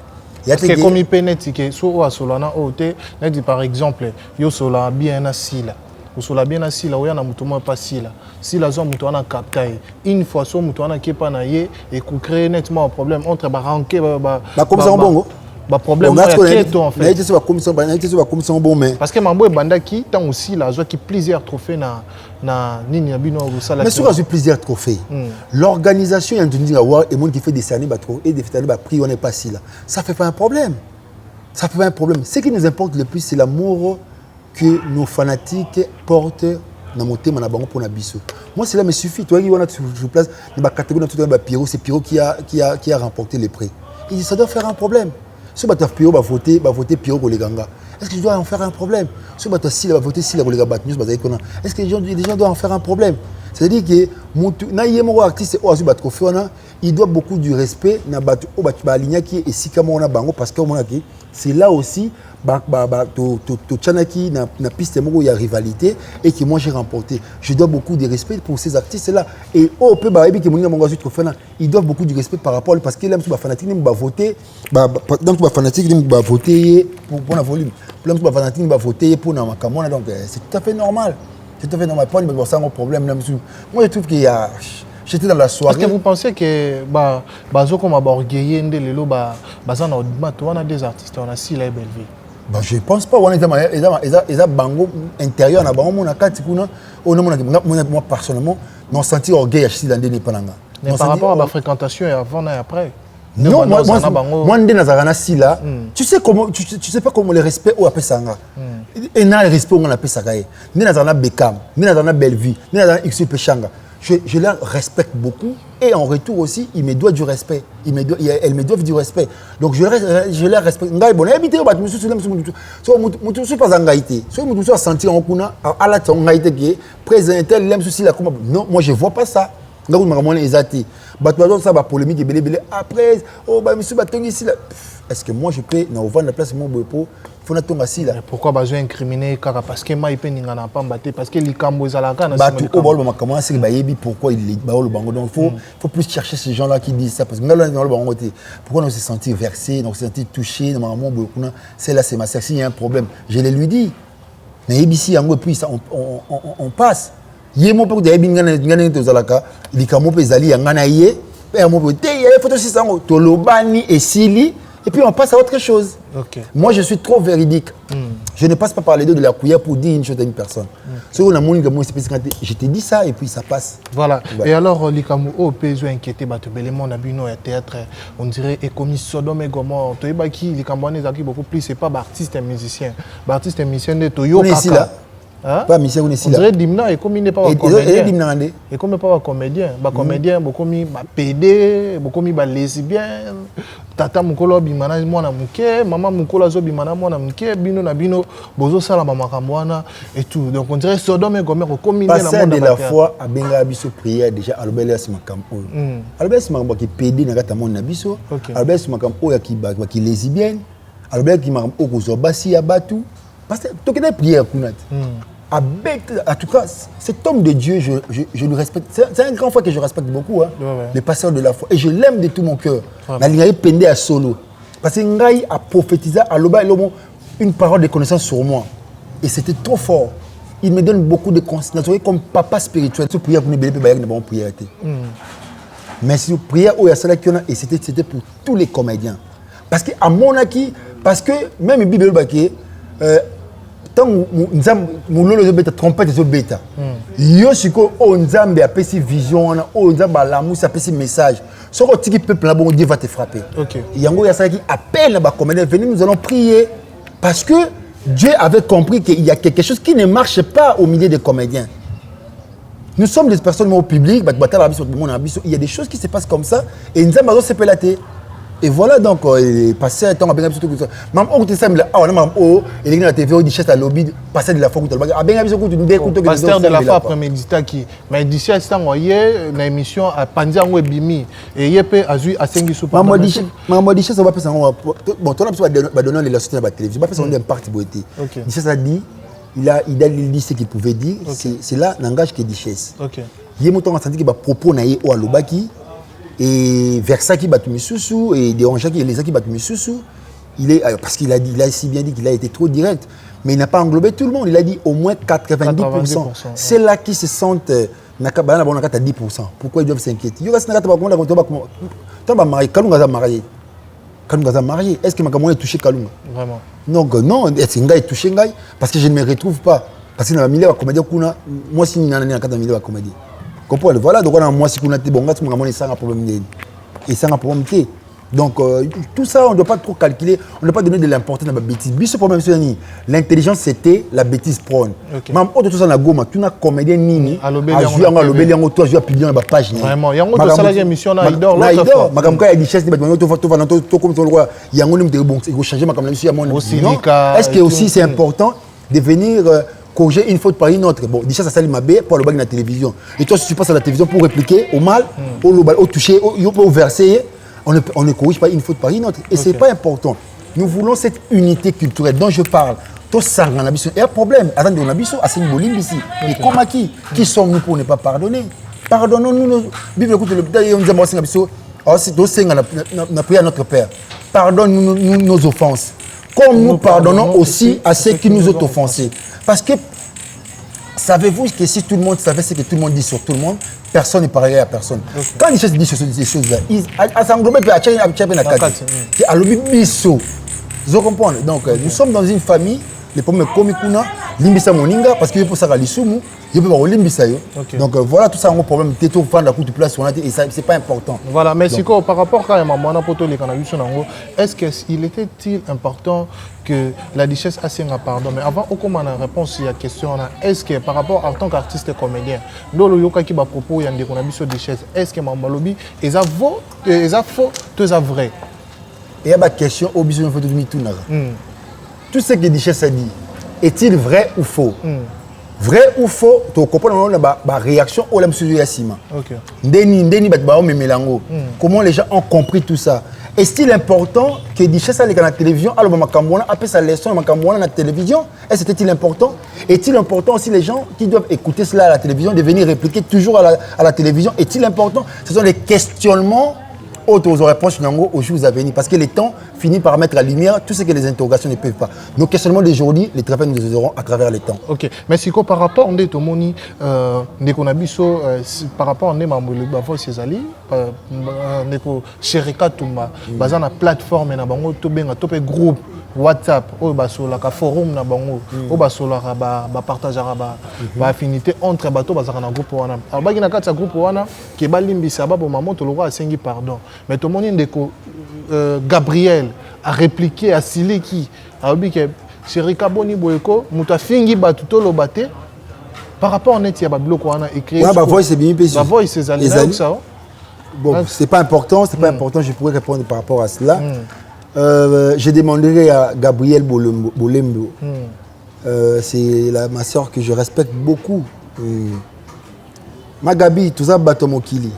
F: Parce que comme il pénètre que so solana ote na dit par exemple yo sola bien assis là. Sola bien assis là où y a na mutumo pas si là. Si la zone mutuana captaille une fois so mutuana qui pas naie et qu'on crée nettement un problème entre baranké
A: comme ça bongo
F: ba problème en fait
A: parce
F: que mambo banda qui tant aussi la zone qui plusieurs trophées na nini ya bino rusala
A: mais sur plusieurs trophées l'organisation y a une award et monde qui fait des cerner ba trop et des faire ba prix on est pas si là ça fait pas un problème ce qui nous importe le plus c'est l'amour que nos fanatiques portent dans mon thème pour la biso. Moi, cela me suffit. Toi, il y a une place dans la catégorie de Pierrot, c'est Pierrot qui a remporté les prix. Il dit ça doit faire un problème. Si Pierrot va voter Pierrot pour les Ganga. Est-ce que je dois en faire un problème? Si Silla va voter Silla pour les Ganga, est-ce que les gens doivent en faire un problème? C'est-à-dire que mon artiste il doit beaucoup du respect parce que c'est là aussi il y a rivalité et que moi j'ai remporté. Je dois beaucoup de respect pour ces artistes-là. Et ils doivent beaucoup de respect par rapport parce que là, fanatique va voter pour la volume. Fanatique va voter pour la Makamona. Donc c'est tout à fait normal. C'est tout à fait normal. Pas de problème. Moi je trouve qu'il y a. J'étais dans la soirée.
F: Est-ce que vous pensez que comme orgueillé on a des artistes, on a si la belle vie?
A: Je ne pense pas. Ils ont bango intérieur na bango na kati kuna. Moi personnellement, non senti orgueil à dans des pananga.
F: Mais par rapport à ma fréquentation et avant et après.
A: Non, moi ndena si là. Tu sais pas comment le respect au appelle sanga. Et na le respect on appelle ça gaé. Ndena na Beckham, ndena na Bellevue, ndena na XP Changa. Je la respecte beaucoup et en retour aussi, ils me doivent du respect. Elles me doivent du respect. Donc je la respecte. Ngai bon, habiter ba musu sulam musu pas angaité. So musu sentir en kuna à la angaité qui est présenter l'aime souci la comme non, moi je vois pas ça. Ngai makamon ezati. Ba to ça ba polémique belé après oh ba musu ba tongi ici là. Est-ce que moi je peux na vendre la place mon boepo
F: pourquoi besoin incriminer parce que moi il peut n'ingana pas battre parce que les cambos à la canne
A: pourquoi il donc faut plus chercher ces gens là qui disent ça parce que pourquoi on se sentit versé on se sentit touché normalement c'est là c'est ma sexy il y a un problème je le lui dis mais ici en puis ça on passe yemo pour des ngana to zalaka likamo pe zali ngana yé pe mo pe te yé photo 600 to lobani et sili. Et puis on passe à autre chose.
F: Okay.
A: Moi je suis trop véridique. Je ne passe pas par les deux de la cuillère pour dire une chose à une personne. Je te dis ça et puis ça passe.
F: Voilà. Ouais. Et alors, Likamu, au pays inquiété, on a vu un théâtre, on dirait, et comme Sodome et Gomorrhe. Tu sais, qui Likamu a beaucoup plus, c'est pas artiste et musicien. Artiste et musicien de Toyo.
A: Pas musicien, on est ici là.
F: On dirait Dimna et comme il n'est pas un comédien. Et comme il n'est pas un comédien. Comédien, beaucoup mis PD, beaucoup mis lesbien. tata mukolo bimana mwana muke maman mukolo zo bimana mwana muke bino na bino bozo sala makambo wana et tout donc on dirait Sodome et Gomorrhe combiner na
A: monde de la foi a benga biso prière déjà alobela si makambo alobela si makambo ki pédé na kata monde na biso alobela si makambo ya ki lesbienne alobela ki makambo ko zo basi ya batu parce que to kena prière kunat en tout cas, cet homme de Dieu, je le respecte. C'est un grand frère que je respecte beaucoup, hein, le pasteur de la foi. Et je l'aime de tout mon cœur. Il pendé à solo. Parce que Ngaï a prophétisé à Loba une parole de connaissance sur moi. Et c'était trop fort. Il me donne beaucoup de considération comme papa spirituel. Si prière pour nous, nous prière. Mais si prière, et c'était pour tous les comédiens. Parce qu'à mon acquis, parce que même Bible tant que beta trompette zo beta yo siko o nzambe apesi vision na o nzamba la musa apesi message soko tiki peuple là bon Dieu va te frapper. OK. Yango ya ça qui appelle ba comédien venez nous allons prier parce que Dieu avait compris qu'il y a quelque chose qui ne marche pas au milieu des comédiens. Nous sommes des personnes au public, il y a des choses qui se passent comme ça et nzamba zo sepelate. Et voilà donc, passer un temps à bien surtout que ça. Même on semble, et les TV, on dit chef à lobby, passer de la foi.
F: Pasteur de la foi après-médita qui, mais d'ici à ce temps, il y a une émission à Pandian ou Bimi, et il y a peu à Zui à Sengi Super.
A: Maman dit chef, on va faire ça. Bon, toi, on va donner les leçons à la télévision. On va faire ça un parti beauté. Dichesse a dit, il a dit ce qu'il pouvait dire. C'est là l'engagement qui est Dichesse. Il y a un senti qui va proposer au Alobaki. Et Versaki Batumisusu et Dérangeaki et Lesaki Batumisusu, parce qu'il a dit, il a si bien dit qu'il a été trop direct, mais il n'a pas englobé tout le monde. Il a dit au moins 90%. C'est là qui se sentent Nakabana à 10%. Pourquoi ils doivent s'inquiéter? Kalunga marié. Est-ce que Makamon est touché Kalunga?
F: Vraiment.
A: Donc non, est-ce que est touché Ngaï? Parce que je ne me retrouve pas. Parce que dans la milieu de la comédie, moi si je suis dans la milieu de la comédie. Voilà, donc on a moi si on a été bon, on a un problème et ça un problème. Donc tout ça on ne doit pas trop calculer, on ne doit pas donner de l'importance à la bêtise. Ce problème c'est l'intelligence c'était la bêtise prône. Même autre chose na goma, tu na comédien nini a joué en lobby en toi joué à publier dans la page.
F: Vraiment, il y a une autre émission na Idor l'autre fois.
A: Magam ka Dichesse ni battement to comme ton roi, il y a un homme de bon, il faut changer ma comme monsieur à mon. Est-ce que aussi c'est important de venir corriger une faute par une autre? Bon, déjà ça salit ma baie pour le bac de la télévision. Et toi, si tu passes à la télévision pour répliquer au mal, au toucher, au verser, on ne corrige pas une faute par une autre. Et c'est pas important. Nous voulons cette unité culturelle dont je parle. Tout ça, on a besoin. Il y a un problème. Avant de on a besoin, à Sénébolim ici. Et comme qui sommes-nous pour ne pas pardonner? Pardonnons-nous. Bible écoute le détail, on dit à moi, on a prié à notre Père. Pardonne-nous nos offenses. Comme nous pardonnons aussi à ceux qui nous ont offensés. Parce que, savez-vous que si tout le monde savait ce que tout le monde dit sur tout le monde, personne n'est pareil à personne. Quand les choses disent ces choses-là, ça englobe à l'obibiso. Vous comprenez? Donc, nous sommes dans une famille, les pommes komikuna, limbisa moninga, parce qu'il faut ça à l'issoumu, il peut pas limbisa yo. Donc voilà, tout ça un problème. T'es tout fan de la coupe de place, et ça c'est pas important.
F: Voilà, mais si par rapport à Mamana Poto les cannabis, est-ce qu'il était-il important que la Dichesse a signé un pardon? Mais avant, on a une réponse à la question, est-ce que par rapport en tant qu'artiste et comédien, dans le yoka qui va propos, il y a des cannabis Dichesse, est-ce que Mamalobi, ils a faux, ils a vrai?
A: Il y a une question au besoin de tout. Tout ce que Dichesse a dit, est-il vrai ou faux? Vrai ou faux, tu comprends la réaction au lame sur Yassima. Comment les gens ont compris tout ça? Est-il important que Dichesse allait à la télévision, alors Makamouana appelle sa leçon Makamouana à la télévision? Est-ce que c'est-il important? Est-il important aussi les gens qui doivent écouter cela à la télévision, de venir répliquer toujours à la télévision? Est-il important? Ce sont les questionnements autres réponses aux jours à venir. Parce que le temps finit par mettre la lumière tout ce que les interrogations ne peuvent pas. Nos questionnements d'aujourd'hui, les travaux nous les aurons à travers le temps. Ok.
F: Mais si par rapport à Tomoni, par rapport à Bavo Césali, Sherika Touma, basé na plateforme na bango topé groupe WhatsApp, au basola ka forum na bango, au basola ba partageara ba affinité entre bateau bazaka na groupe wana. Alors bagi na kata groupe wana ke balimbisa ba bo maman to lo a sengi pardon. Mais tout le monde ndeko Gabriel a répliqué à Sileki a dit que Sherika Boni Boyko muta fingi batu to lo baté par rapport à net ya ba bloc wana écrit.
A: Ouais ba voice c'est bien
F: ba voice c'est ça.
A: Bon, c'est pas important, je pourrais répondre par rapport à cela. Je demanderai à Gabriel Bolembo. C'est ma soeur que je respecte beaucoup. Magabi, tout ça, Batomokili.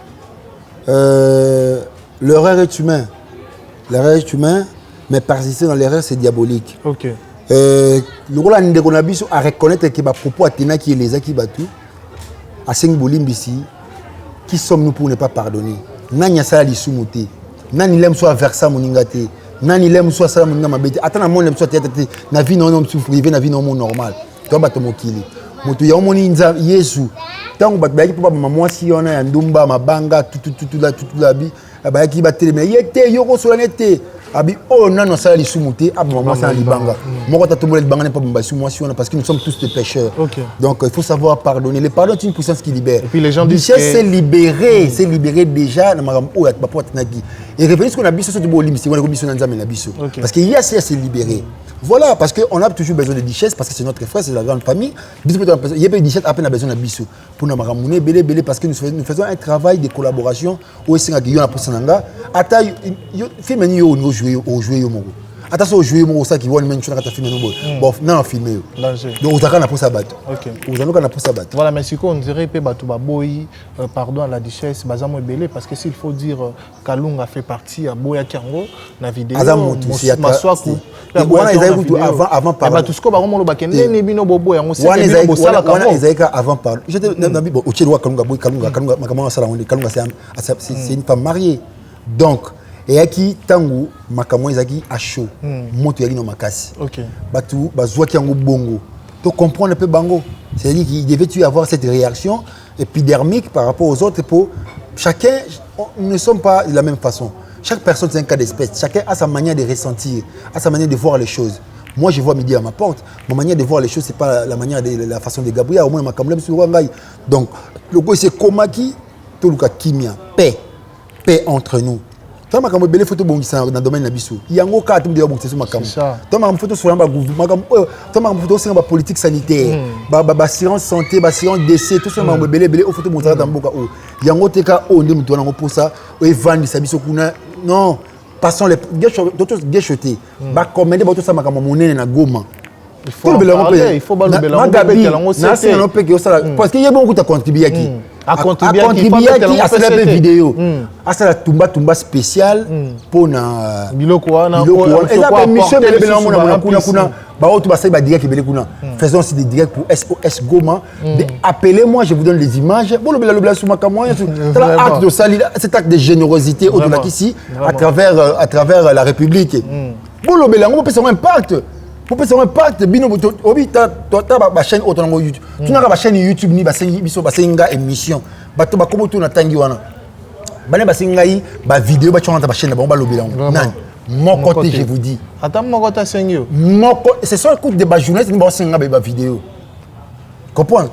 A: L'erreur est humaine. L'erreur est humaine, mais persister dans l'erreur, c'est diabolique.
F: Ok.
A: Le rôle à reconnaître que les propos Athéna qui est les acquis battus, à Sengbolimbisi, qui sommes-nous pour ne pas pardonner? Nani ça li sumuté, nani lem soit versa moningate, nani lem soit ça moninga mabete. Attends mon lem soit tete na vie non privé na vie non normal. Toi batomokili. Moto ya moni nza Yesu. Tango bataki pour maman si on a ndumba mabanga tout la bi, ba ki ba télé mais yete yoko solanete. Abi oh non ça li sumuté, ab maman ça li banga. Moko ta tombolet banga n'est pas mbasu moi si on a parce que nous sommes tous des pécheurs. Donc il faut savoir pardonner. Le pardon est une puissance qui libère.
F: Et puis les gens disent
A: que c'est libéré, c'est libéré déjà na maram o ya ba porte naki. Et revenir ce qu'on a biso sur bo limisi, on a biso nanza na biso. Parce qu'il y a c'est libéré. Voilà, parce qu'on a toujours besoin de richesse, parce que c'est notre frère, c'est la grande famille. Il y a des richesses à peine besoin de biso pour nous ramener belé parce que nous faisons un travail de collaboration où c'est un guillon à Posananga. Ata film ni yo no jouer au jouer yo mongo. Ata so jouer mongo ça qui voit même chose quand filmer no bon non filmer. Donc on a na pour ça battre. OK. On a na pour ça battre.
F: Voilà, mais si on dirait pe batu ba boyi pardon à la richesse bazamo belé parce que s'il faut dire Kalunga fait partie à Boya Kiango na vidéo Maswaku avant pardon. Ba tout ce ko ba romolo ba kende ne bino bobo yango c'est bino bo sala ka
A: wana ezaka avant pardon. J'étais nabi bo ochelo Kalunga boy Kalunga makama sala on Kalunga c'est une femme mariée. Donc et qui tangu makamwa ezaki a chaud moto yali no makasi. OK. Batu bazwa kiango bongo. To comprendre un peu bango. C'est-à-dire qu'il devait y avoir cette réaction épidermique par rapport aux autres pour chacun ne sommes pas de la même façon. Chaque personne c'est un cas d'espèce. Chacun a sa manière de ressentir, a sa manière de voir les choses. Moi je vois midi à ma porte. Ma manière de voir les choses c'est pas la manière de la façon de Gabriel au moins ma kamlem sur wangai. Donc le go c'est komaki to luka kimia paix entre nous. Toi, ma belle photo bon dans le domaine de biso. Il y a un cas de bon c'est makam. Toi, ma photo sur la gouvernement, toi ma photo sur la politique sanitaire, assurance santé, assurance décès, tout ça ma belle au photo bon dans boka. Il y a un autre cas on dit nous on pour ça, et vendre ça biso kuna. Non, passons les d'autres gâchetés. Ba commander tout ça ma monnaie na goma.
F: Il faut le
A: parce qu'il y a beaucoup de contribuer à qui à contribuer à cette vidéo à cette tumba spéciale pour na
F: biloko wana
A: et là mission de kuna ba auto ba sai ba direct belé kuna faisons aussi des directs pour SOS Goma appelez-moi je vous donne les images bon le sous makamwa acte de salut cet acte de générosité au-delà ici à travers la République bon le belango on peut son impact. Pour faire un impact, bino obi ta chaîne autonome YouTube. Tu n'as pas chaîne YouTube ni biso basenga émission. Bato ba komo tu na tangi wana. Bane basenga yi ba vidéo ba chona ta chaîne ba lobela. Nan. Mon côté je vous dis.
F: Attends mon côté sengyo.
A: C'est ça écoute de ba journaliste ni ba senga ba vidéo. Comprends?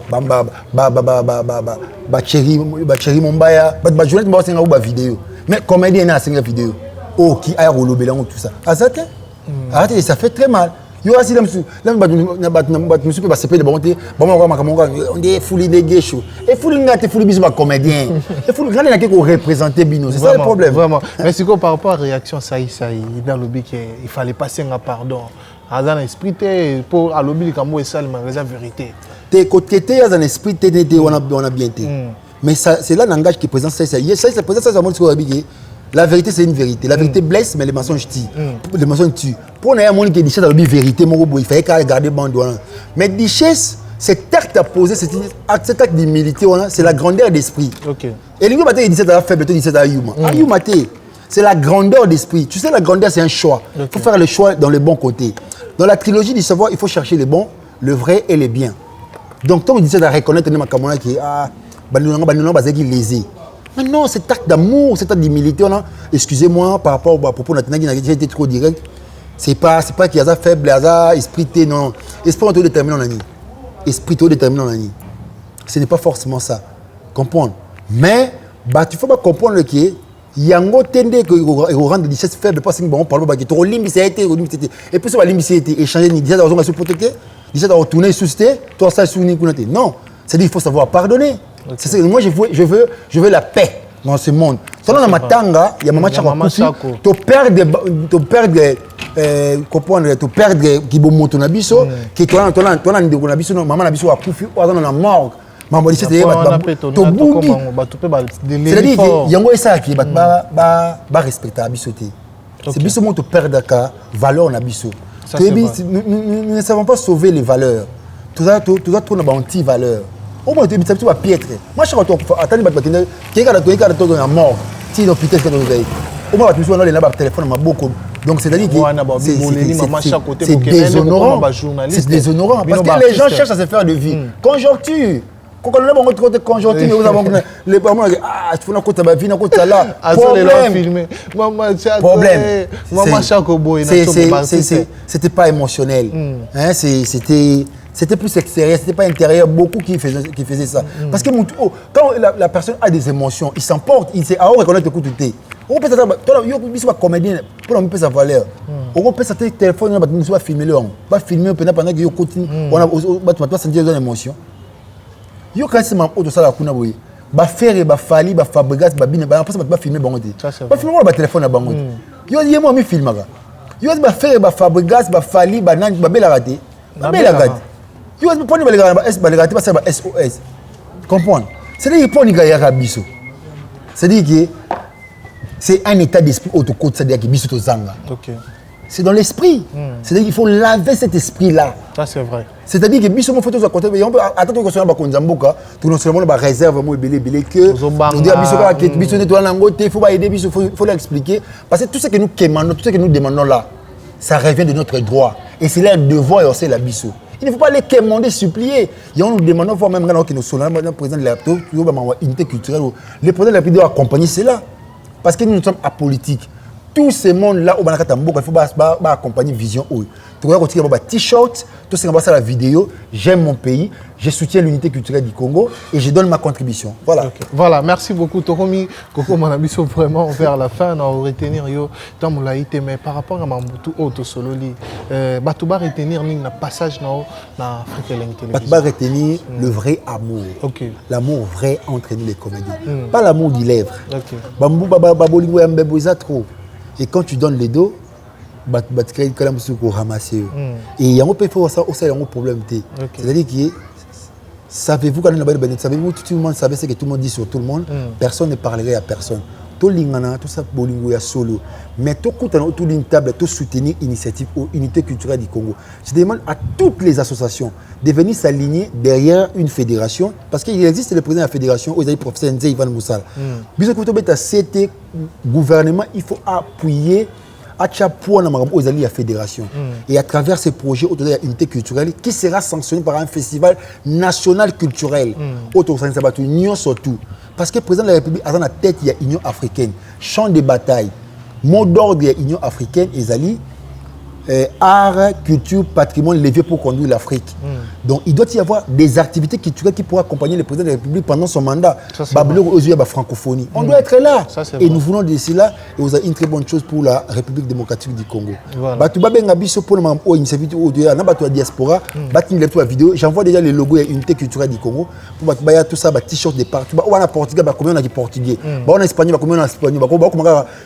A: Ba chéri Mombaya, ba journaliste ba senga ba vidéo. Mais comédien na senga vidéo. Oh qui a lobela tout ça. Azate? Arrêtez, ça fait très mal. Yo asi là monsieur peut passer de bonté bon on dit fouli de guécho et fouli ngate fouli biso ba comédien et fouli ngane na ko représenter bino c'est ça le problème
F: vraiment mais c'est quoi par rapport à réaction ça dans le but il fallait passer un pardon dans esprit pour à lobby comme ça le magasin vérité
A: tes côté dans un esprit on a bien été mais ça c'est là langage qui présente ça présente ça montre sur habillé. La vérité, c'est une vérité. La vérité blesse, mais les mensonges tuent. Les mensonges tuent. Pour nous, il y a des choses dans la vérité, il fallait regarder Bandouana. Mais des choses, cet acte à poser, cet acte d'humilité, c'est la grandeur d'esprit. Et les gens qui disent que c'est faible, ils disent que c'est Ayuma. Ayuma, c'est la grandeur d'esprit. Tu sais, la grandeur, c'est un choix. Il faut faire le choix dans le bon côté. Dans la trilogie du savoir, il faut chercher le bon, le vrai et le bien. Donc, quand on dit ça, de reconnaître les Makamona qui est lésé. Mais non, cet acte d'amour, cet acte d'humilité, excusez-moi par rapport au propos de Nathalie qui a déjà été trop direct. C'est pas qu'il y a faible, il y a esprit, non. Esprit déterminant, esprit déterminant. Ce n'est pas forcément ça. Comprendre. Mais, tu faut pas comprendre que yango tende que rendre des richesses faibles parce que bon parle pas que trop limité et puis ça va limiter échanger ni déjà dans se protéger déjà dans retourner susciter toi ça souvenir non c'est-à-dire il faut savoir pardonner. Moi je veux la paix dans ce monde. Selon la matanga, il y a maman Chako. Tu perdre qui bon moto na biso, qui toi na ndeko na biso, maman na biso a kufi, ou dans la morgue. Maman dit c'est to bungi. C'est-à-dire que yango esa qui ba respecter biso té. C'est biso mo to perdre ka valeur na biso. Nous ne savons pas sauver les valeurs. Tout ça tourne à anti-valeur. Au moins, tu vas piètre. Moi, je suis attendre qui est à mort. Si l'hôpital est au moins, tu vas aller là-bas, téléphone à beaucoup. Donc, c'est-à-dire que c'est déshonorant. C'est déshonorant. Parce que les gens cherchent à se faire de vie. Conjoncture. Quand on a une conjoncture, nous avons les parents qui il faut qu'on ait vie, qu'on ait là. Problème. C'était pas émotionnel. C'était plus extérieur, c'était pas intérieur. Beaucoup qui faisaient ça. Parce que quand la personne a des émotions, il s'emporte, il sait reconnaître que tout est. On peut être comédien pour nous sa valeur. On peut être téléphone, on va filmer on va filmer pendant que continue. On va sentir des émotions. Yo quand c'est ma auto sala kuna boy. Ba faire ba fali ba fabrigas ba bine ba après ba filmer bango te. Ba filmer ba téléphone na bango. Yo yemo mi filmaka. Yo ba faire ba fabrigas ba fali ba nan ba bela raté. Ba bela raté. Yo ba poni ba le raté ba ça ba SOS. Comprendre. C'est-à-dire poni ga ya biso. C'est-à-dire que c'est un état d'esprit autocode, c'est-à-dire que biso to zanga. OK. C'est dans l'esprit. C'est-à-dire qu'il faut laver cet esprit-là. Ça, c'est vrai. C'est-à-dire que biso mo photo za côté on peut attendre que ça ba konzamboka tout non seulement ba réserve mo belé que on dit biso ka biso nettoyer nango te faut ba aider biso faut l'expliquer parce que tout ce que nous quémandons tout ce que nous demandons là ça revient de notre droit et c'est leur devoir et aussi la biso. Il ne faut pas les quémander supplier. Et on nous demande voir même quand nous sommes là président de la unité culturelle le président de la République doit accompagner cela parce que nous sommes apolitiques. Tout ce monde-là, il faut accompagner Vision O. Tu vois, quand tu t-shirt, tout ce qui est la vidéo, j'aime mon pays, je soutiens l'unité culturelle du Congo et je donne ma contribution. Voilà.
F: Okay. Voilà, merci beaucoup, Toromi. Coco Manabiso, vraiment, vers la fin, on va retenir yo, dans mon laïté, mais par rapport à Mambutu Auto Sololi, Batouba retenir le passage dans l'Afrique Télévision.
A: Batouba retenir le vrai amour. Okay. L'amour vrai entre nous les comédiens. Pas l'amour des lèvres. Bambou, Babolingo, Mbebouza, trop. Et quand tu donnes les dos, tu as un peu ramasser. Et il y a un peu de problème. C'est-à-dire que, savez-vous, quand savez-vous, tout le monde savait ce que tout le monde dit sur tout le monde, personne ne parlerait à personne. Tout l'ingana, tout ça, bolingo, ya solo. Mais tout autour d'une table, tout soutenir l'initiative ou l'unité culturelle du Congo. Je demande à toutes les associations de venir s'aligner derrière une fédération, parce qu'il existe le président de la fédération, le professeur Nzé Ivan Moussal. Bisous que tu as CT gouvernement, il faut appuyer à chaque point dans la fédération. Et à travers ces projets autour de l'unité culturelle, qui sera sanctionné par un festival national culturel. Autour de ça, union surtout. Parce que le président de la République a dans la tête, il y a l'Union africaine, champ de bataille, mot d'ordre de l'Union africaine, Ezali, art, culture, patrimoine, levier pour conduire l'Afrique. Donc il doit y avoir des activités culturelles qui pourraient accompagner le président de la République pendant son mandat. La francophonie. On doit être là. Et nous voulons de cela et vous avez une très bonne chose pour la République démocratique du Congo. J'envoie déjà les logos et l'unité culturelle du Congo. Pour tout ça, t-shirt de partout. On a portugais, combien on a dit portugais. On a espagnol, combien on a espagnol.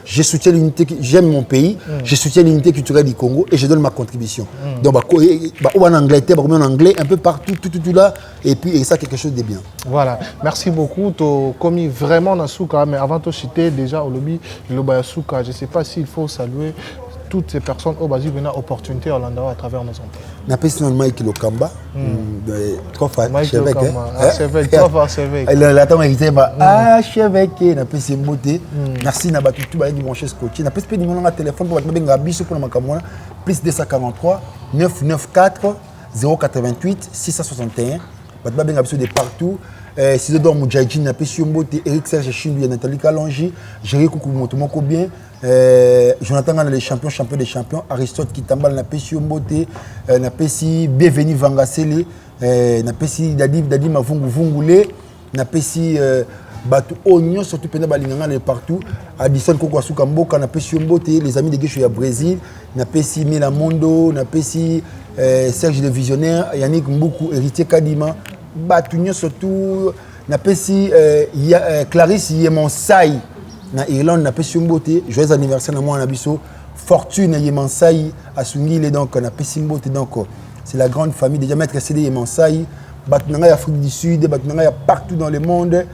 A: Je soutiens l'unité, j'aime mon pays, je soutiens l'unité culturelle du Congo et je donne ma contribution. Donc, en Angleterre, en anglais, un peu partout, tout là, et puis et ça, quelque chose de bien.
F: Voilà, merci beaucoup. Tu as commis vraiment dans Souka, mais avant de citer déjà au lobby, je ne sais pas s'il faut saluer toutes ces personnes au Basile venant opportunité à Orlando à travers nos antennes.
A: Je suis Mike Lokamba, trois fois
F: archevêque. Trois archevêque.
A: L'attente est archevêque, je beauté. Merci à tout le monde qui coaché. Je peux numéro de téléphone pour plus 243 994 088 661. Je peux de partout. Si je dois Moudjahidine, je peux Siombote, Eric Serge Chimbi, Nathalie Kalonji, Jerry Koukou Moko bien. Jonathan Gana, les champions des champions, Aristote Kitambal, Napesi Ombote, Napesi Bienvenu Vangasele, Napesi Dadi Mavungu Vungule, Napesi Batu Onyo, surtout Pena Balinganga partout, Addison Kokwasu Kamboka, Napesi Ombote, les amis de Guéchouya Brésil, Napesi Milamondo, Napesi Serge le Visionnaire, Yannick Mboukou, Héritier Kadima, Batu surtout. napesi Clarisse Yemonsai na Irlande napesi mbote joyeux anniversaire na moi na biso Fortune Yemonsai asungile donc napesi mbote donc c'est la grande famille déjà maître CD Yemonsai batnanga Afrique du Sud batnanga partout dans le monde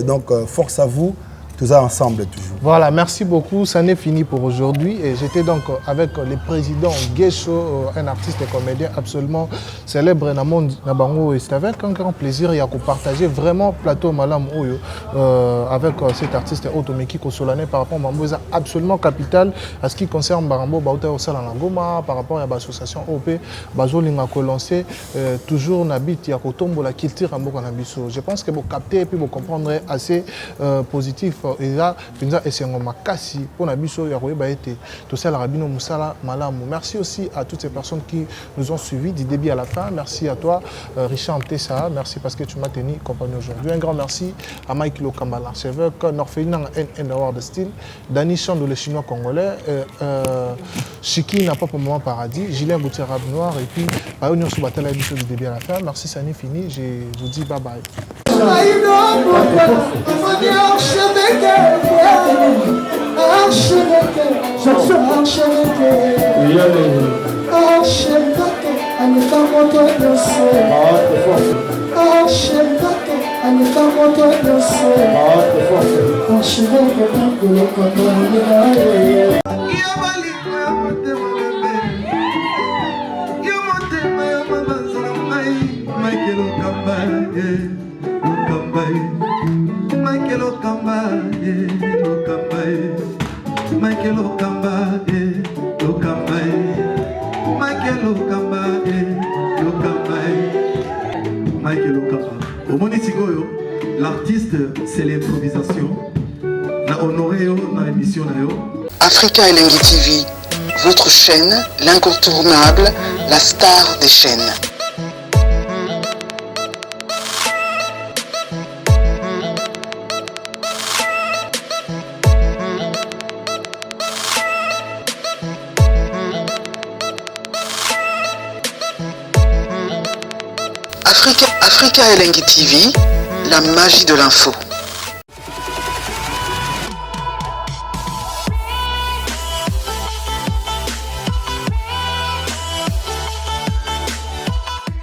A: donc force à vous tous ensemble toujours.
F: Voilà, merci beaucoup. Ça n'est fini pour aujourd'hui. Et j'étais donc avec le président Guécho, un artiste et comédien absolument célèbre dans le monde. Et c'est avec un grand plaisir de partager vraiment plateau Malam Oyo avec cet artiste Otomeki Kosolane par rapport à Mambo. C'est absolument capital à ce qui concerne Barambo Baouta Osala Langoma par rapport à l'association OP. Bazolinga ko lancé toujours Nabit Yakotombo la culture en Bokanabissou. Je pense que vous captez et puis vous comprendrez assez positif. Et là, c'est un makasi pour Nabiso Yaroeba été tout ça la Rabino Moussala Malamu. Merci aussi à toutes ces personnes qui nous ont suivis du début à la fin. Merci à toi, Richard Tessa. Merci parce que tu m'as tenu compagnie aujourd'hui. Un grand merci à Mike Lokamba, l'archevêque, Norfélina N Award Style, Dani Chando, le chinois congolais, Chiki n'a pas pour moment paradis, Julien Boutier Rab Noir et puis Bayounion Soubatala du début à la fin. Merci, ça n'est fini. Je vous dis bye bye.
D: Michael Okamba, Michael Okamba, Okamba, Michael Okamba, Okamba, Michael Okamba. Au Monisigoyo, l'artiste, c'est l'improvisation. Na honoré dans l'émission.
E: Africa Elengi TV, votre chaîne, l'incontournable, la star des chaînes. Africa Elengi TV, la magie de l'info.